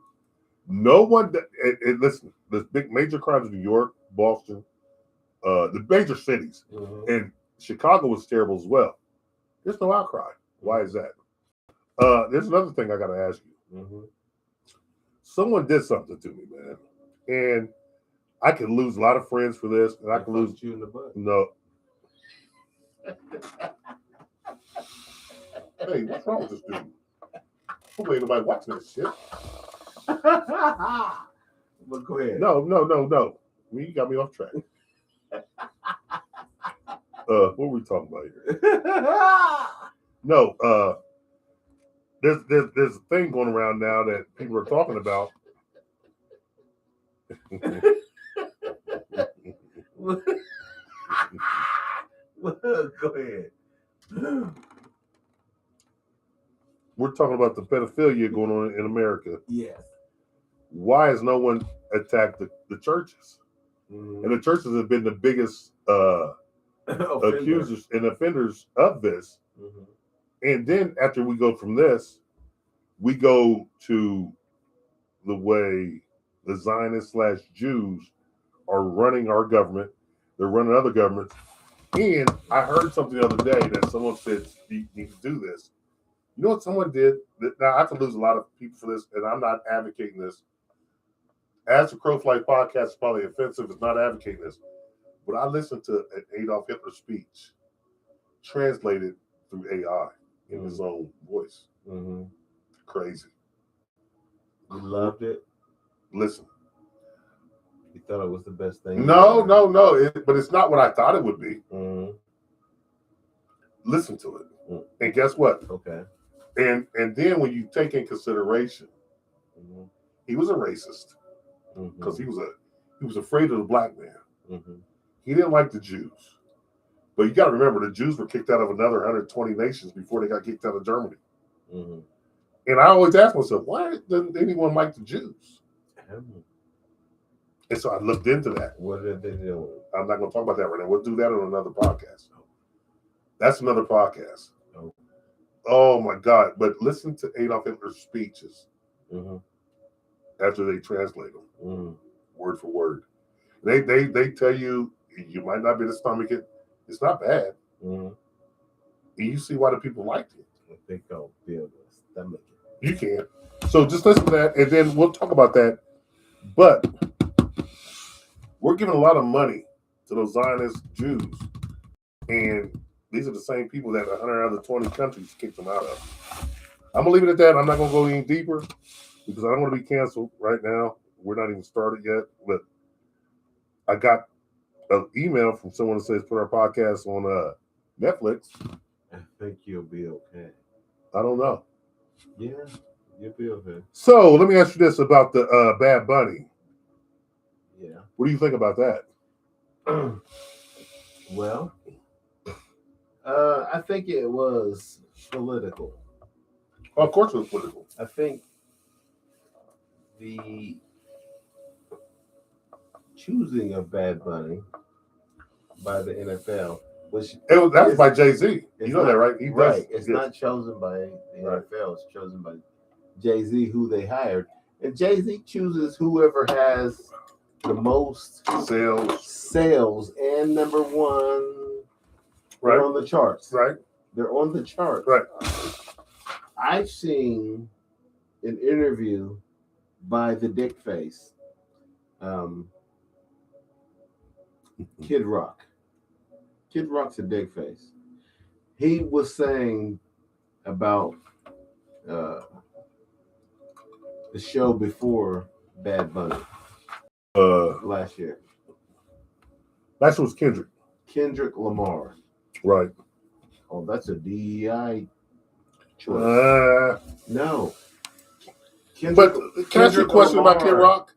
No one. Listen, the big major crimes in New York, Boston, the major cities, and Chicago was terrible as well. There's no outcry. Why is that? There's another thing I got to ask you. Someone did something to me, man, and I could lose a lot of friends for this, and I could lose you in the butt. No. Hey, what's wrong with this dude? Hopefully ain't nobody watching this shit. But go ahead. No. You got me off track. What were we talking about here? No, there's a thing going around now that people are talking about. Go ahead. We're talking about the pedophilia going on in America. Yes. Why has no one attacked the churches? And the churches have been the biggest accusers and offenders of this. And then after we go from this, we go to the way the Zionists / Jews are running our government. They're running other governments. And I heard something the other day that someone said, you need to do this. You know what someone did? Now, I could lose a lot of people for this, and I'm not advocating this. As the Crow Flight podcast is probably offensive, it's not advocating this. But I listened to an Adolf Hitler speech translated through AI in his own voice. Crazy. You loved it? Listen. You thought it was the best thing? No. But it's not what I thought it would be. Listen to it. And guess what? Okay. And then when you take in consideration, he was a racist because he was afraid of the black man. He didn't like the Jews. But you got to remember, the Jews were kicked out of another 120 nations before they got kicked out of Germany. And I always ask myself, why doesn't anyone like the Jews? And so I looked into that. What did they do? I'm not going to talk about that right now. We'll do that on another podcast. That's another podcast. Oh my God. But listen to Adolf Hitler's speeches after they translate them, word for word. They tell you might not be able to stomach it. It's not bad. And you see why the people liked it. I think I'll be able to stomach it. You can. So just listen to that, and then we'll talk about that. But we're giving a lot of money to those Zionist Jews, and these are the same people that 100 other 20 countries kicked them out of. I'm gonna leave it at that. I'm not gonna go any deeper because I don't want to be canceled right now. We're not even started yet, but I got an email from someone that says put our podcast on Netflix. I think you'll be okay. I don't know. Yeah, you'll be okay. So let me ask you this about the Bad Bunny. Yeah. What do you think about that? Well, I think it was political. Well, of course it was political. I think the choosing of Bad Bunny by the NFL that was by Jay-Z. You know that, right? It's not chosen by the NFL. It's chosen by Jay-Z, who they hired. And Jay-Z chooses whoever has the most sales and number one. Right. They're on the charts. Right. They're on the charts. Right. I've seen an interview by the Dick Face, Kid Rock. Kid Rock's a Dick Face. He was saying about the show before Bad Bunny last year. That was Kendrick. Kendrick Lamar. Right. Oh, that's a DEI choice. No. But can I ask you a question about Kid Rock?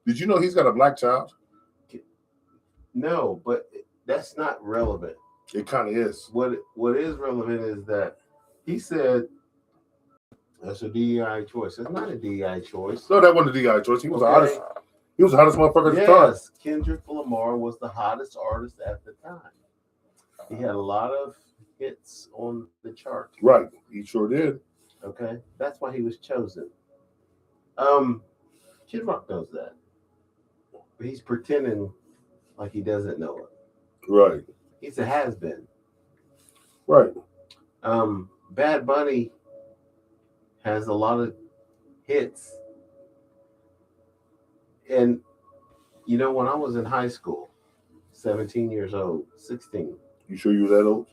Did you know he's got a black child? No, but that's not relevant. It kind of is. What is relevant is that he said that's a DEI choice. It's not a DEI choice. No, that wasn't a DEI choice. He was the hottest. He was the hottest motherfucker at the time. Yes, Kendrick Lamar was the hottest artist at the time. He had a lot of hits on the chart. Right, he sure did. Okay, that's why he was chosen. Kid Rock knows that, but he's pretending like he doesn't know it. Right. He's a has-been. Right. Bad Bunny has a lot of hits. And, you know, when I was in high school, 17 years old, 16, You sure you were that old?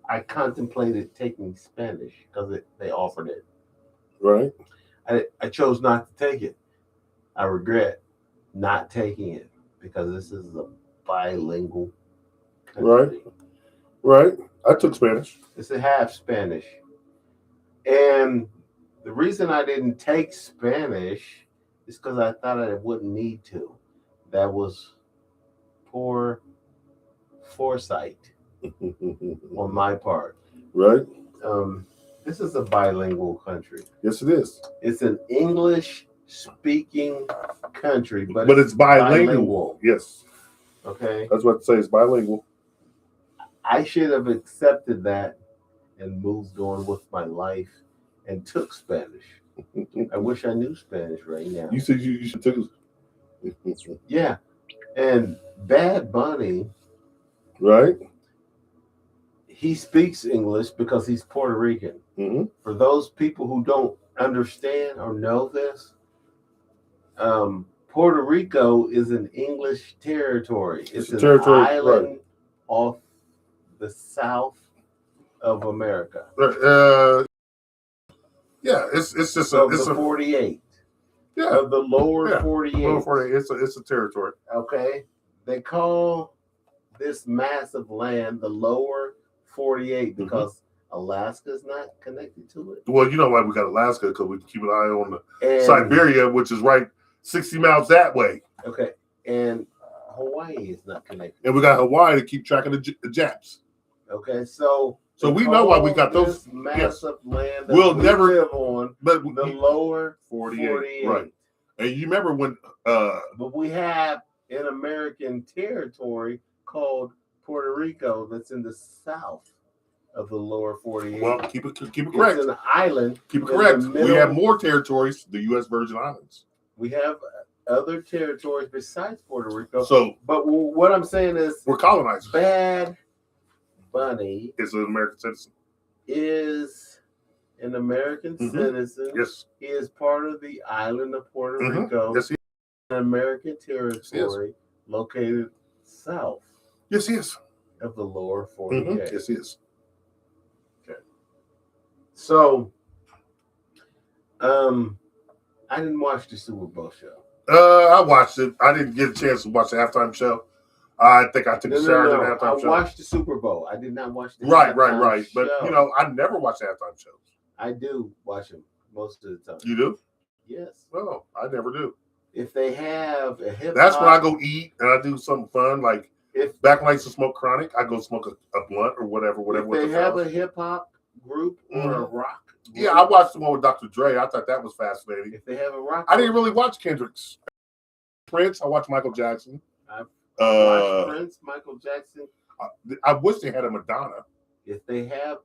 I contemplated taking Spanish because they offered it. Right. I chose not to take it. I regret not taking it because this is a bilingual country. Right. I took Spanish. It's a half Spanish. And the reason I didn't take Spanish is because I thought I wouldn't need to. That was poor foresight on my part. Right. This is a bilingual country. Yes, it is. It's an English-speaking country, but it's bilingual. Yes. Okay. That's what I say. It's bilingual. I should have accepted that and moved on with my life and took Spanish. I wish I knew Spanish right now. You said you should take it. Yeah. And Bad Bunny, Right. he speaks English because he's Puerto Rican. Mm-hmm. For those people who don't understand or know this, Puerto Rico is an English territory. It's an island off the south of America. Yeah, it's just It's a 48. Yeah, of the lower 48. Lower 48. It's a territory. Okay, they call this massive land the lower 48 because Alaska is not connected to it. Well, you know why we got Alaska, because we keep an eye on the Siberia, which is right 60 miles that way. Okay, and Hawaii is not connected. And we got Hawaii to keep track of the Japs. Okay, so we know why we got those massive land that we'll we never live on, but the lower 48. Right. And you remember when but we have an American territory called Puerto Rico that's in the south of the lower 48. Well, keep it correct. It's an island. Keep it correct. We have more territories, the U.S. Virgin Islands. We have other territories besides Puerto Rico. So, but what I'm saying is, we're colonizers. Bad Bunny is an American citizen. Is an American citizen. Yes. He is part of the island of Puerto Rico. Yes, he is. An American territory located south. Yes, he is. Of the lower 48. Yes, he is. Okay. So, I didn't watch the Super Bowl show. I watched it. I didn't get a chance to watch the halftime show. I think I took a shower in the halftime show. I watched the Super Bowl. I did not watch the right. show. But you know, I never watch halftime shows. I do watch them most of the time. You do? Yes. No, I never do. If they have a hip hop, that's when I go eat and I do something fun. Like back when I used to smoke chronic, I go smoke a blunt or whatever. If they have a hip hop group or a rock. Yeah, I watched the one with Dr. Dre. I thought that was fascinating. If they have a rock, I didn't really watch Kendrick's. Prince. I watched Michael Jackson. I've watched Prince, Michael Jackson. I wish they had a Madonna. If they have,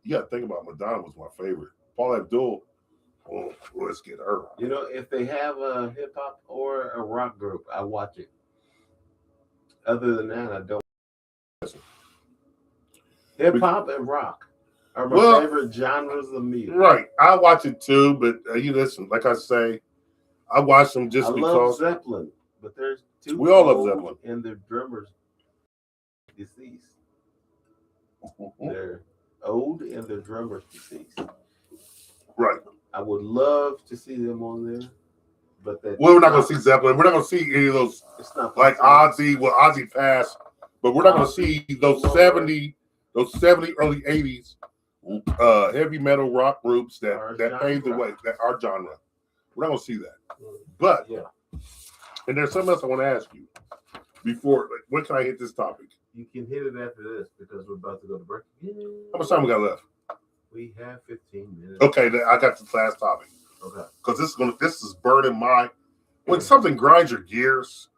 yeah, think about it. Madonna was my favorite. Paul Abdul. Oh, let's get her. You know, if they have a hip hop or a rock group, I watch it. Other than that, I don't. Hip hop and rock are my favorite genres of music. Right, I watch it too, but you listen. Like I say, I watch them just because. I love Zeppelin, but there's two. We all love Zeppelin, and their drummers deceased. They're old and their drummers deceased. Right. I would love to see them on there, but we're not going to see Zeppelin. We're not going to see any of those. It's not like Ozzy. Well, Ozzy passed, but we're not going to see those 70, early 80s heavy metal rock groups that paved the way. That our genre. We're not going to see that. But and there's something else I want to ask you before. Like, when can I hit this topic? You can hit it after this because we're about to go to break. How much time we got left? We have 15 minutes. Okay, I got the last topic. Okay. Because this is burning my. When something grinds your gears,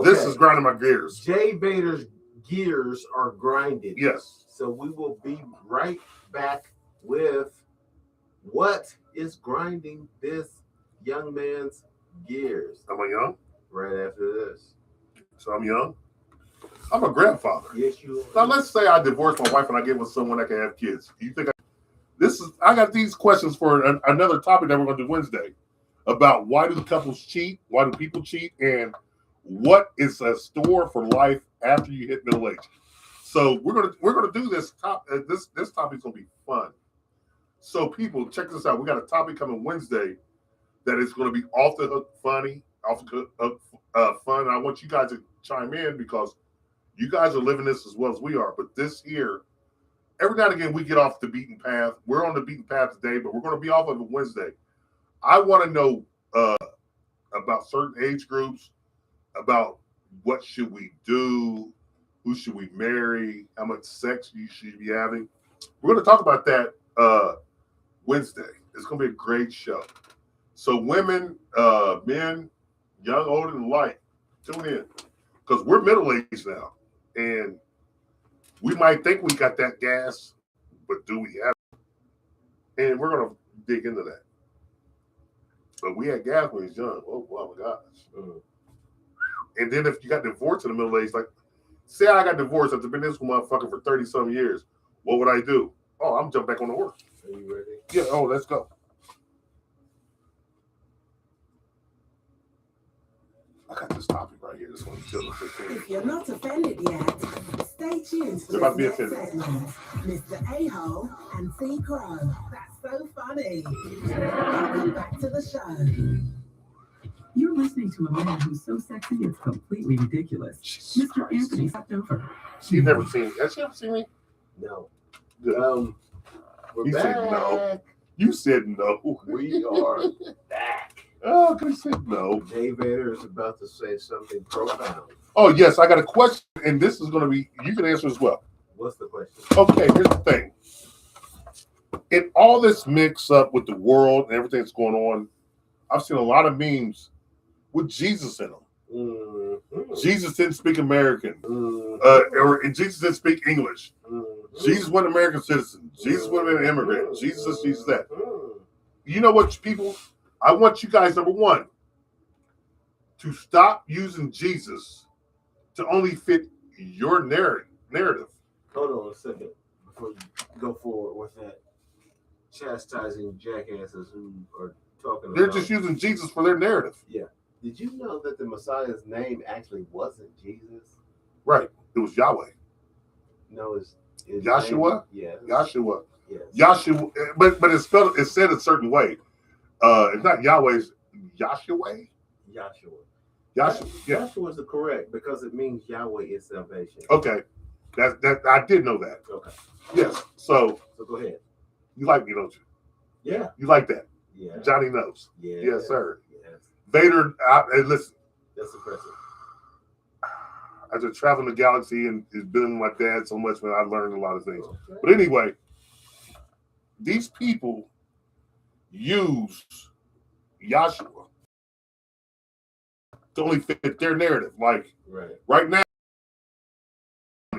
this is grinding my gears. Jay Bader's gears are grinded. Yes. So we will be right back with what is grinding this young man's gears. Am I young? right after this. So I'm young. I'm a grandfather. Yes, you Now are. let's say I divorce my wife and I get with someone that can have kids. Do you think I got these questions for another topic that we're going to do Wednesday about why do couples cheat, why do people cheat, and what is a store for life after you hit middle age. So we're gonna do this this topic's gonna be fun. So people, check this out. We got a topic coming Wednesday that is going to be off the hook funny, off the hook fun. I want you guys to chime in because you guys are living this as well as we are. But this here, every now and again, we get off the beaten path. We're on the beaten path today, but we're going to be off of it Wednesday. I want to know about certain age groups, about what should we do, who should we marry, how much sex you should be having. We're going to talk about that Wednesday. It's going to be a great show. So women, men, young, old, and light, tune in. Because we're middle-aged now. And we might think we got that gas, but do we have it? And we're going to dig into that. But we had gas when we was young. Oh, my gosh. Mm-hmm. And then if you got divorced in the middle age, like, say I got divorced after being this motherfucker for 30-some years, what would I do? Oh, I'm jumping back on the work. Are you ready? Yeah, oh, let's go. I got this topic right here. This one's still If you're not offended yet, stay tuned for You're about to be this next offended. segment. Mr. A-Hole and T. Crowe. That's so funny. Welcome back to the show. You're listening to a man who's so sexy it's completely ridiculous. Jesus Mr. Christ. Anthony stepped over. She's never seen me. Has she ever seen me? No. Good. We're He back. said no. You said no. We are back. Oh, because he said no. Jay Vader is about to say something profound. Oh, yes, I got a question, and this is going to be, you can answer as well. What's the question? Okay, here's the thing. In all this mix up with the world and everything that's going on, I've seen a lot of memes with Jesus in them. Mm-hmm. Jesus didn't speak American, Mm-hmm. or Jesus didn't speak English. Mm-hmm. Jesus wasn't an American citizen. Jesus wasn't an immigrant. Jesus this, Jesus that. Mm-hmm. You know what, people? I want you guys, number one, to stop using Jesus to only fit your narrative. Hold on a second before you go forward with that. Chastising jackasses who are talking They're about. just using Jesus for their narrative. Yeah. Did you know that the Messiah's name actually wasn't Jesus? Right. It was Yahweh. No, it's Yahshua? Yeah. Yahshua. Yes. Yahshua. But it's said a certain way. It's not Yahweh, it's Yahshua. Yahshua. Yahshua. Yeah. Yahshua is correct because it means Yahweh is salvation. Okay. That I did know that. Okay. Yes. So go ahead. you like me, don't you? Yeah. You like that. Yeah. Johnny knows. Yeah. Yes, sir. Yes. Vader, and listen, That's impressive. after traveling the galaxy and been with my dad so much, man, I learned a lot of things. Okay. But anyway, these people use Yahshua to only fit their narrative. Like right now,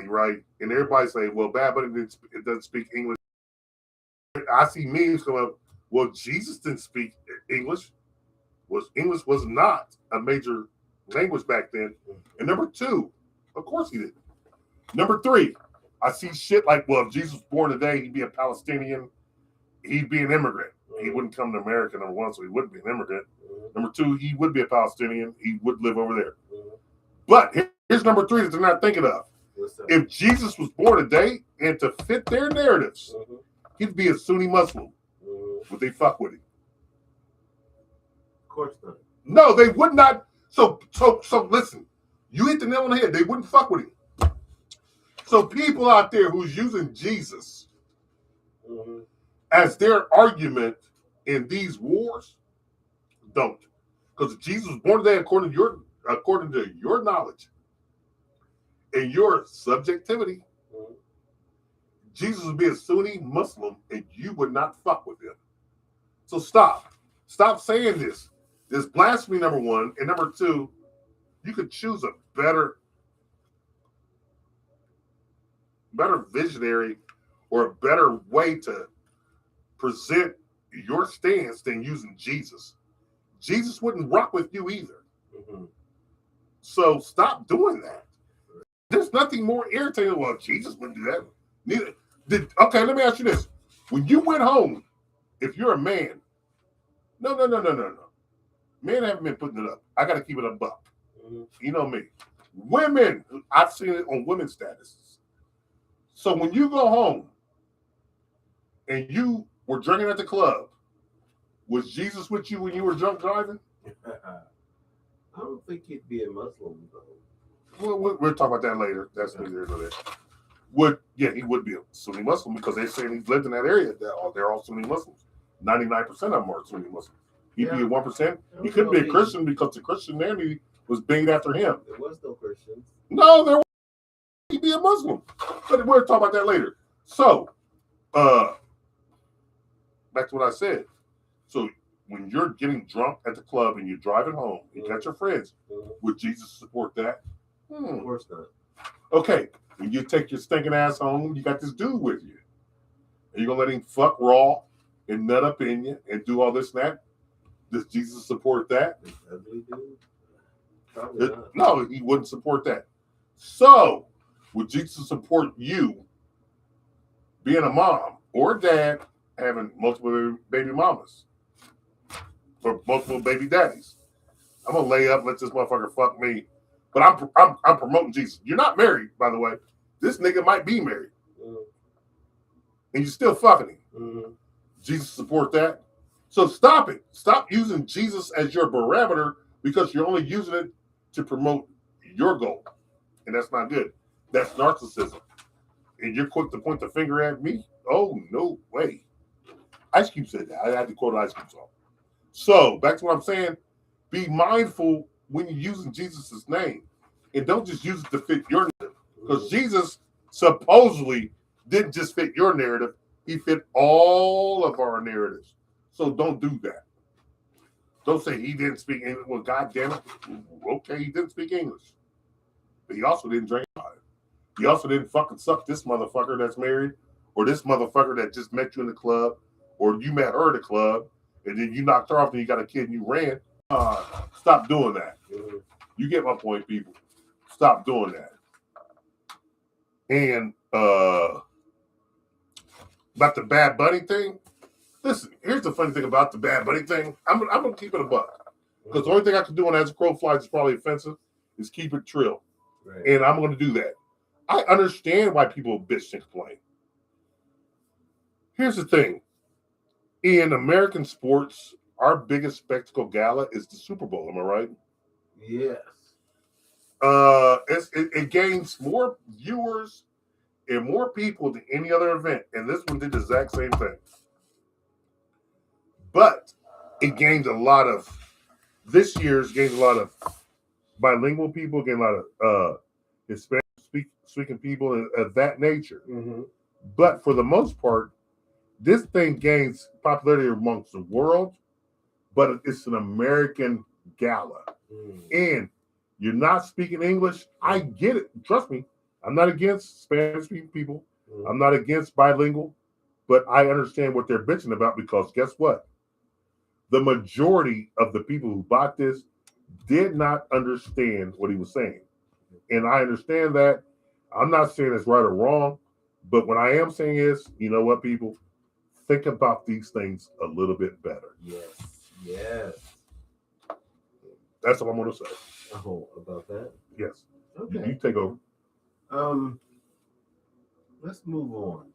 right? And everybody say, well, Bad Bunny it doesn't speak English. I see memes come up, well, Jesus didn't speak English. English was not a major language back then. And number two, of course he did. Number three, I see shit like, well, if Jesus was born today, he'd be a Palestinian, he'd be an immigrant. He wouldn't come to America, number one, so he wouldn't be an immigrant. Number two, he would be a Palestinian. He would live over there. But here's number three that they're not thinking of. If Jesus was born today and to fit their narratives, he'd be a Sunni Muslim. Would they fuck with him? Of course not. No, they would not. So listen, you hit the nail on the head. They wouldn't fuck with him. So people out there who's using Jesus as their argument in these wars, don't. Because if Jesus was born today according to your knowledge and your subjectivity, Jesus would be a Sunni Muslim and you would not fuck with him. So stop saying this. This blasphemy, number one, and number two, you could choose a better visionary or a better way to present your stance than using Jesus. Jesus wouldn't rock with you either. So stop doing that. There's nothing more irritating. Well, Jesus wouldn't do that. Neither did. Okay, let me ask you this: when you went home, if you're a man, no. Men haven't been putting it up. I got to keep it a buck. You know me. Women, I've seen it on women's statuses. So when you go home and you were drinking at the club, was Jesus with you when you were drunk driving? I don't think he'd be a Muslim, though. Well, we'll talk about that later. That's neither here nor there. He would be a Sunni Muslim because they're saying he's lived in that area. They're all Sunni Muslims. 99% of them are Sunni Muslims. He'd be a 1%. He could be a Christian because the Christianity was named after him. There was no Christians. No, there was. He'd be a Muslim. But we'll talk about that later. So, back to what I said. So, when you're getting drunk at the club and you're driving home, you got your friends, would Jesus support that? Of course not. Okay, when you take your stinking ass home, you got this dude with you. Are you going to let him fuck raw and nut up in you and do all this and that? Does Jesus support that? Ugly dude? Probably not. No, he wouldn't support that. So, would Jesus support you being a mom or a dad having multiple baby mamas or multiple baby daddies? I'm gonna lay up, let this motherfucker fuck me, but I'm promoting Jesus. You're not married, by the way. This nigga might be married, and you're still fucking him. Jesus support that? So stop it. Stop using Jesus as your barometer because you're only using it to promote your goal. And that's not good. That's narcissism. And you're quick to point the finger at me? Oh, no way. Ice Cube said that. I had to quote Ice Cube song. So back to what I'm saying. Be mindful when you're using Jesus' name. And don't just use it to fit your narrative. Because Jesus supposedly didn't just fit your narrative. He fit all of our narratives. So don't do that. Don't say he didn't speak English. Well, God damn it. Okay, he didn't speak English. But he also didn't drink about it. He also didn't fucking suck this motherfucker that's married or this motherfucker that just met you in the club or you met her at the club and then you knocked her off and you got a kid and you ran. Stop doing that. You get my point, people. Stop doing that. And about the Bad Bunny thing, listen, here's the funny thing about the Bad Bunny thing. I'm going to keep it a buck. Because the only thing I can do on As a Crow Flies is probably offensive is keep it trill. Right. And I'm going to do that. I understand why people bitch and complain. Here's the thing. In American sports, our biggest spectacle gala is the Super Bowl. Am I right? Yes. It gains more viewers and more people than any other event. And this one did the exact same thing. But it gained a lot of, this year's gained a lot of bilingual people, gained a lot of Hispanic speaking people of that nature. But for the most part, this thing gains popularity amongst the world, but it's an American gala. And you're not speaking English. I get it. Trust me. I'm not against Spanish-speaking people. I'm not against bilingual, but I understand what they're bitching about because guess what? The majority of the people who bought this did not understand what he was saying. And I understand that. I'm not saying it's right or wrong, but what I am saying is, you know what, people? Think about these things a little bit better. Yes. That's all I'm going to say. Oh, about that? Yes. Okay. You take over. Let's move on.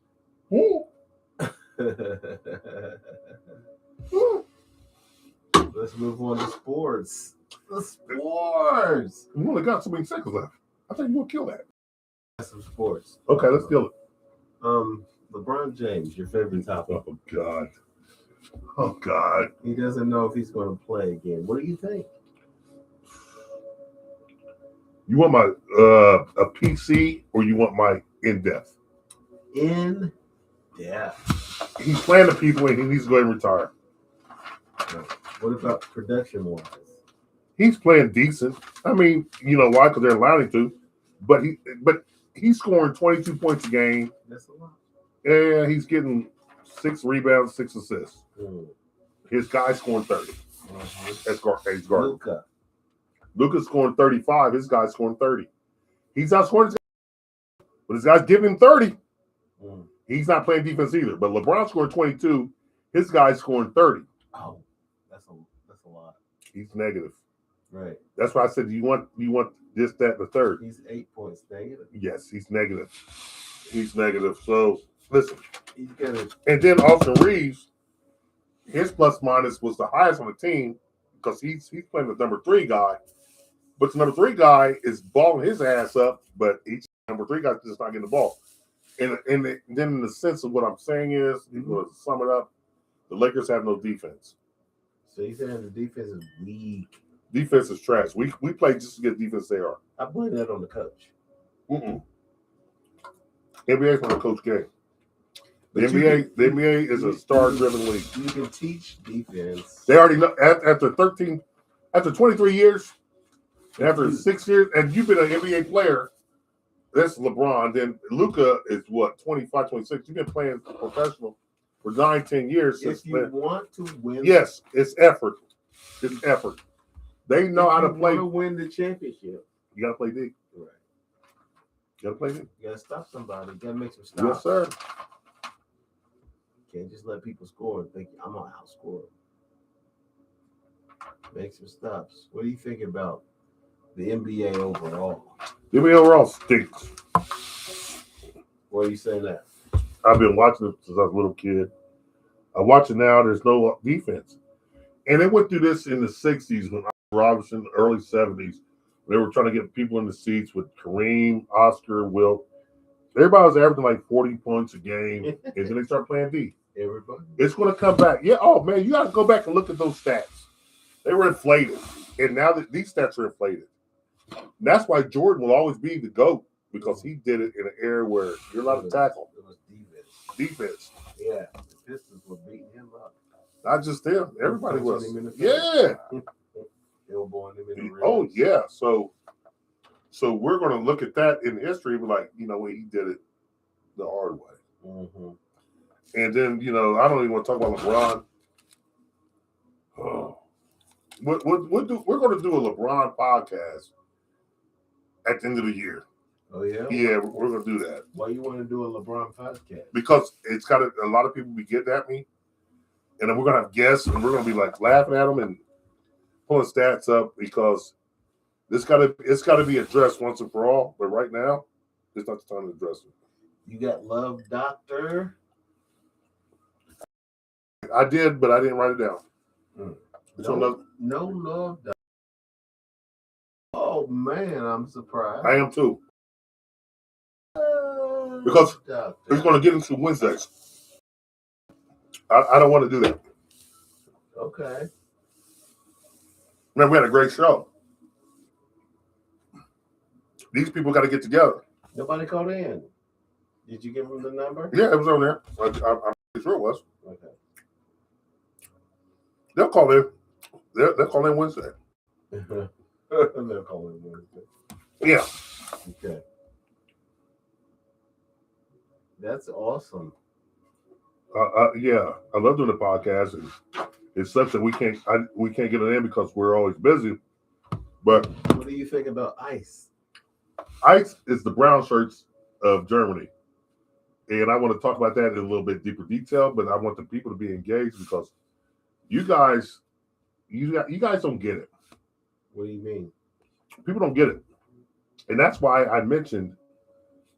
Let's move on to sports. The sports. We only got so many seconds left. I think we'll kill that. Some sports. Okay, let's kill it. LeBron James, your favorite topic. Oh God. He doesn't know if he's going to play again. What do you think? You want my a PC or you want my in-depth? In-depth. He's playing the people and he needs to go and retire. What about production-wise? He's playing decent. I mean, you know why? Because they're allowing him to. But he's scoring 22 points a game. That's a lot. And he's getting 6 rebounds, 6 assists. His guy's scoring 30. That's guard. Luka. Luka's scoring 35. His guy's scoring 30. He's outscoring his guy, but his guy's giving him 30. He's not playing defense either. But LeBron scored 22. His guy's scoring 30. Oh, that's a lot. He's negative. Right. That's why I said you want this, that, and the third. He's 8 points negative. Yes, he's negative. He's negative. So listen. He's gonna. And then Austin Reeves, his plus minus was the highest on the team because he's playing the number 3 guy. But the number 3 guy is balling his ass up, but each number 3 guy just not getting the ball. And then in the sense of what I'm saying is, to sum it up, the Lakers have no defense. So you saying the defense is weak? Defense is trash. We play just to get defense they are. I blame that on the coach. NBA's not a coach game. The But NBA is a star-driven league. You can teach defense. They already know after 23 years, and after 6 years, and you've been an NBA player. That's LeBron. Then Luka is what, 25, 26. You've been playing professional for 9-10 years. If you want to win, yes, it's effort. It's effort. They know how to play. You want to win the championship. You got to play D. Right. You got to play D. You got to stop somebody. You got to make some stops. Yes, sir. Can't just let people score and think I'm gonna outscore them. Make some stops. What do you think about the NBA overall? The NBA overall stinks. Why are you saying that? I've been watching it since I was a little kid. I watch it now. There's no defense, and they went through this in the '60s when Robinson, early '70s. They were trying to get people in the seats with Kareem, Oscar, Wilt. Everybody was averaging like 40 points a game, and then they start playing D. Everybody. It's going to come back. Yeah. Oh man, you got to go back and look at those stats. They were inflated, and now that these stats are inflated. And that's why Jordan will always be the GOAT because he did it in an era where you're allowed to tackle. It was Defense. Yeah, the Pistons were beating him up. Not just them. Everybody was. Him in the Yeah. Elbowing him in the ribs. Oh yeah. So we're going to look at that in history, but like when he did it the hard way. Mm-hmm. And then I don't even want to talk about LeBron. Oh. We're going to do a LeBron podcast at the end of the year. Oh yeah. Yeah, we're going to do that. Why you want to do a LeBron podcast? Because it's got a lot of people be getting at me, and then we're going to have guests, and we're going to be like laughing at them and pulling stats up because it's got to be addressed once and for all. But right now, it's not the time to address it. You got Love Doctor. I did, but I didn't write it down. No Love Doctor. Oh man, I'm surprised. I am too. Because he's going to get into Wednesdays. I don't want to do that. Okay. Man, we had a great show. These people got to get together. Nobody called in. Did you give them the number? Yeah, it was on there. I'm pretty sure it was. Okay. They'll call in. They'll call in Wednesday. They'll call in Wednesday. Yeah. Okay. That's awesome. Yeah, I love doing the podcast, and it sucks that we can't get it in because we're always busy. But what do you think about ICE? ICE is the brown shirts of Germany, and I want to talk about that in a little bit deeper detail. But I want the people to be engaged because you guys don't get it. What do you mean? People don't get it, and that's why I mentioned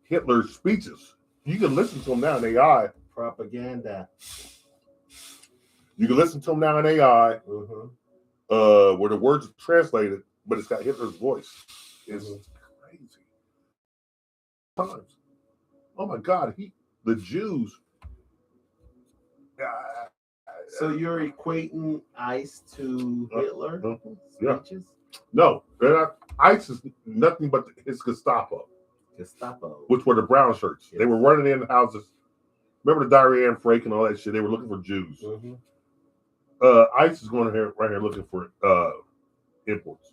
Hitler's speeches. You can listen to them now in AI. Propaganda. You can listen to them now in AI, where the words are translated, but it's got Hitler's voice. It's crazy. Times. Oh my God, the Jews. So you're equating ICE to Hitler? Yeah. Speeches? No, they're not. ICE is nothing but his Gestapo. Gestapo. Which were the brown shirts. Yes. They were running in houses. Remember the Diary Anne Frank and all that shit? They were looking for Jews. ICE is going right here looking for imports.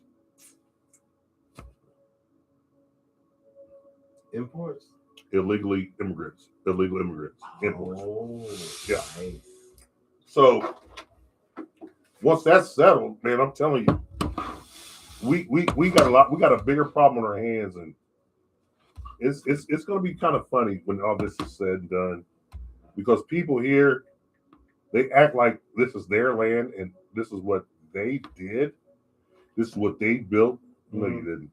Imports? Illegal immigrants. Imports. Oh, yeah. Nice. So once that's settled, man, I'm telling you, we got a lot. We got a bigger problem on our hands, and it's going to be kind of funny when all this is said and done, because people here, they act like this is their land and this is what they did. This is what they built. No, you didn't.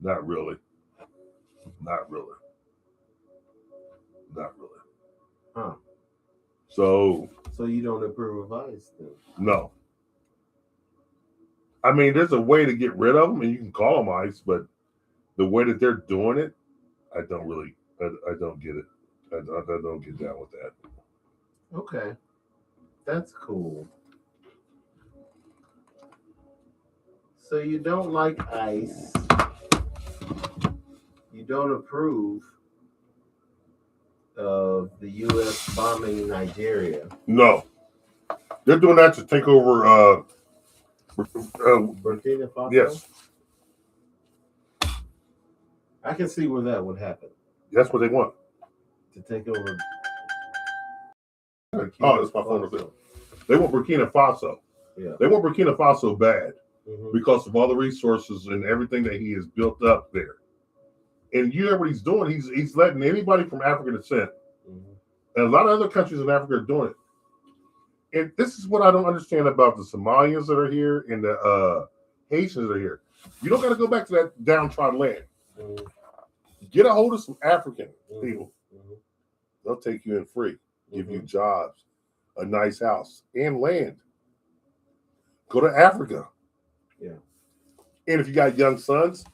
Not really. Not really. Not really. Huh. So you don't approve of ICE then? No. I mean, there's a way to get rid of them, and you can call them ICE, but the way that they're doing it, I don't get it. I don't get down with that. Okay. That's cool. So you don't like ICE. You don't approve of the U.S. bombing Nigeria. No. They're doing that to take over Burkina Faso? Yes. I can see where that would happen. That's what they want. To take over. Oh, that's my phone bill. They want Burkina Faso. Yeah. They want Burkina Faso bad Mm-hmm. because of all the resources and everything that he has built up there. And you know what he's doing? He's letting anybody from African descent, and a lot of other countries in Africa are doing it. And this is what I don't understand about the Somalians that are here and the Haitians that are here. You don't got to go back to that downtrodden land. Get a hold of some African people. They'll take you in free, give you jobs, a nice house, and land. Go to Africa. Yeah. And if you got young sons,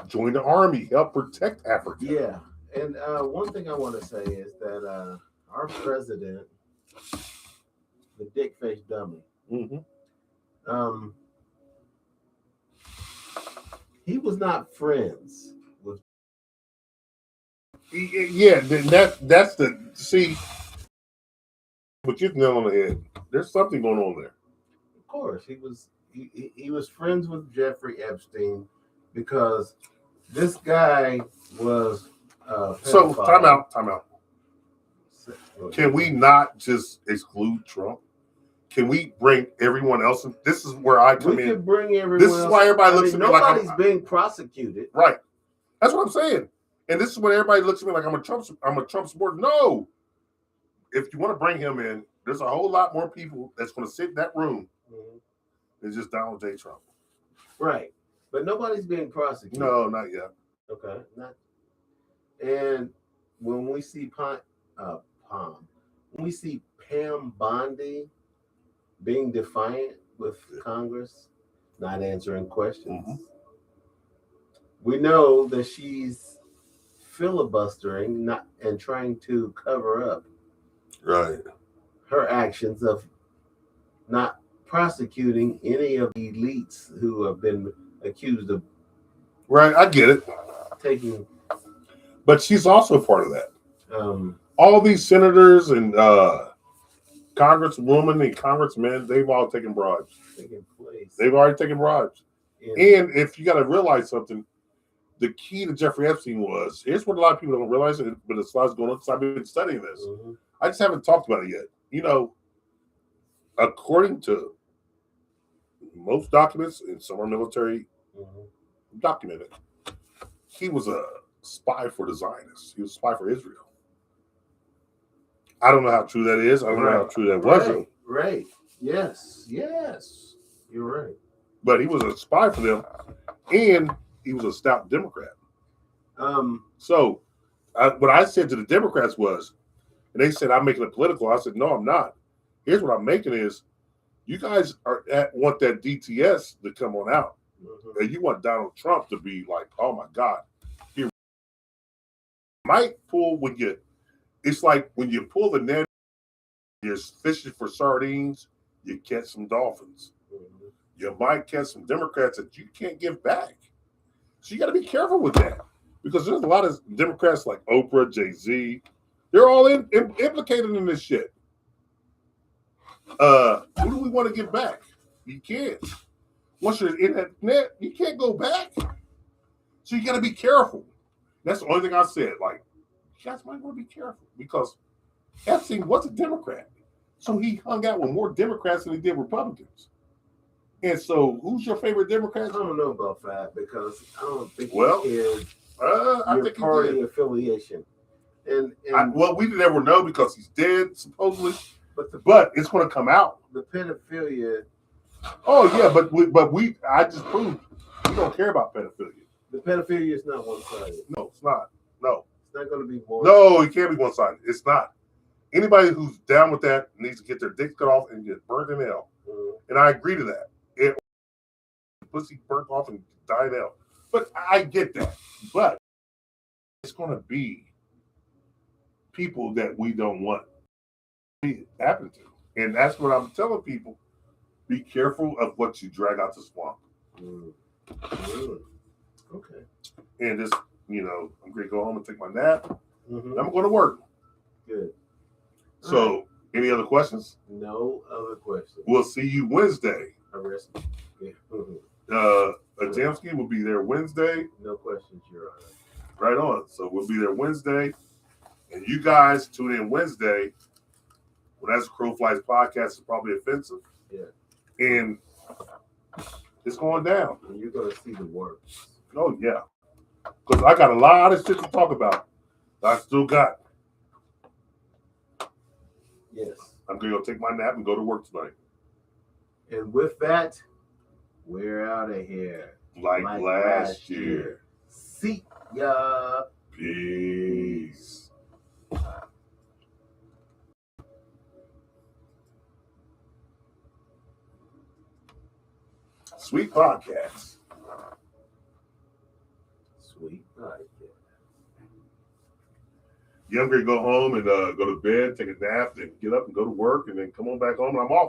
join the army. Help protect Africa. Yeah. And one thing I want to say is that our president, the dick-faced dummy, he was not friends with. Yeah, that's the see. But you're nail on the head. There's something going on there. Of course, he was friends with Jeffrey Epstein because this guy was. So time out. Can we not just exclude Trump? Can we bring everyone else in? This is where I come in. We can bring everyone. This is why everybody looks at me like nobody's being prosecuted. Right. That's what I'm saying. And this is when everybody looks at me like I'm a Trump supporter. No. If you want to bring him in, there's a whole lot more people that's going to sit in that room than just Donald J. Trump. Right. But nobody's being prosecuted. No, not yet. Okay. Not. And when we see when we see Pam Bondi being defiant with Congress, not answering questions, we know that she's filibustering and trying to cover up her actions of not prosecuting any of the elites who have been accused of I get it. taking. But she's also part of that. All these senators and congresswomen and congressmen, they've all taken bribes. They've already taken bribes. Yeah. And if you got to realize something, the key to Jeffrey Epstein was, here's what a lot of people don't realize, but the slides going on because I've been studying this. I just haven't talked about it yet. You know, according to most documents, and some are military documented, he was a spy for the Zionists. He was a spy for Israel. I don't know how true that is. I don't know how true that wasn't. Right. Yes. You're right. But he was a spy for them, and he was a stout Democrat. So what I said to the Democrats was, and they said, I'm making it political. I said, no, I'm not. Here's what I'm making is, you guys want that DTS to come on out. And you want Donald Trump to be like, oh my God. He might pull it's like when you pull the net, you're fishing for sardines, you catch some dolphins. You might catch some Democrats that you can't give back. So you got to be careful with that, because there's a lot of Democrats like Oprah, Jay-Z. They're all implicated in this shit. Who do we want to give back? You can't. Once you're in that net, you can't go back. So you got to be careful. That's the only thing I said. Like, you guys might want to be careful, because Epstein was a Democrat. So he hung out with more Democrats than he did Republicans. And so, who's your favorite I Democrat? don't know about that because I don't think Well, he cared I your think he party did. affiliation. And Well, we never know because he's dead, supposedly. but But it's going to come out. the pedophilia. Oh yeah, but I just proved we don't care about pedophilia. The pedophilia is not one-sided. No, it's not. No, It's not going to be more. no, it can't be one-sided. It's not. Anybody who's down with that needs to get their dick cut off and get burned in hell. And I agree to that. Pussy burnt off and die in hell. But I get that. But it's going to be people that we don't want to happen to. And that's what I'm telling people. Be careful of what you drag out the swamp. Okay. And just, I'm going to go home and take my nap. Mm-hmm. I'm going to work. Good. So, any other questions? No other questions. We'll see you Wednesday. Arrest me. Yeah. Adamski will be there Wednesday. No questions, Your Honor. Right on. So we'll be there Wednesday. And you guys tune in Wednesday. When As the Crow Flies podcast is probably offensive. Yeah. And it's going down. And you're going to see the works. Oh, yeah. Because I got a lot of shit to talk about. I still got. Yes. I'm going to go take my nap and go to work tonight. And with that, we're out of here. Like last year. See ya. Peace. Sweet podcast. Sweet podcast. Yeah, I'm going to go home and go to bed, take a nap, then get up and go to work, and then come on back home, and I'm off.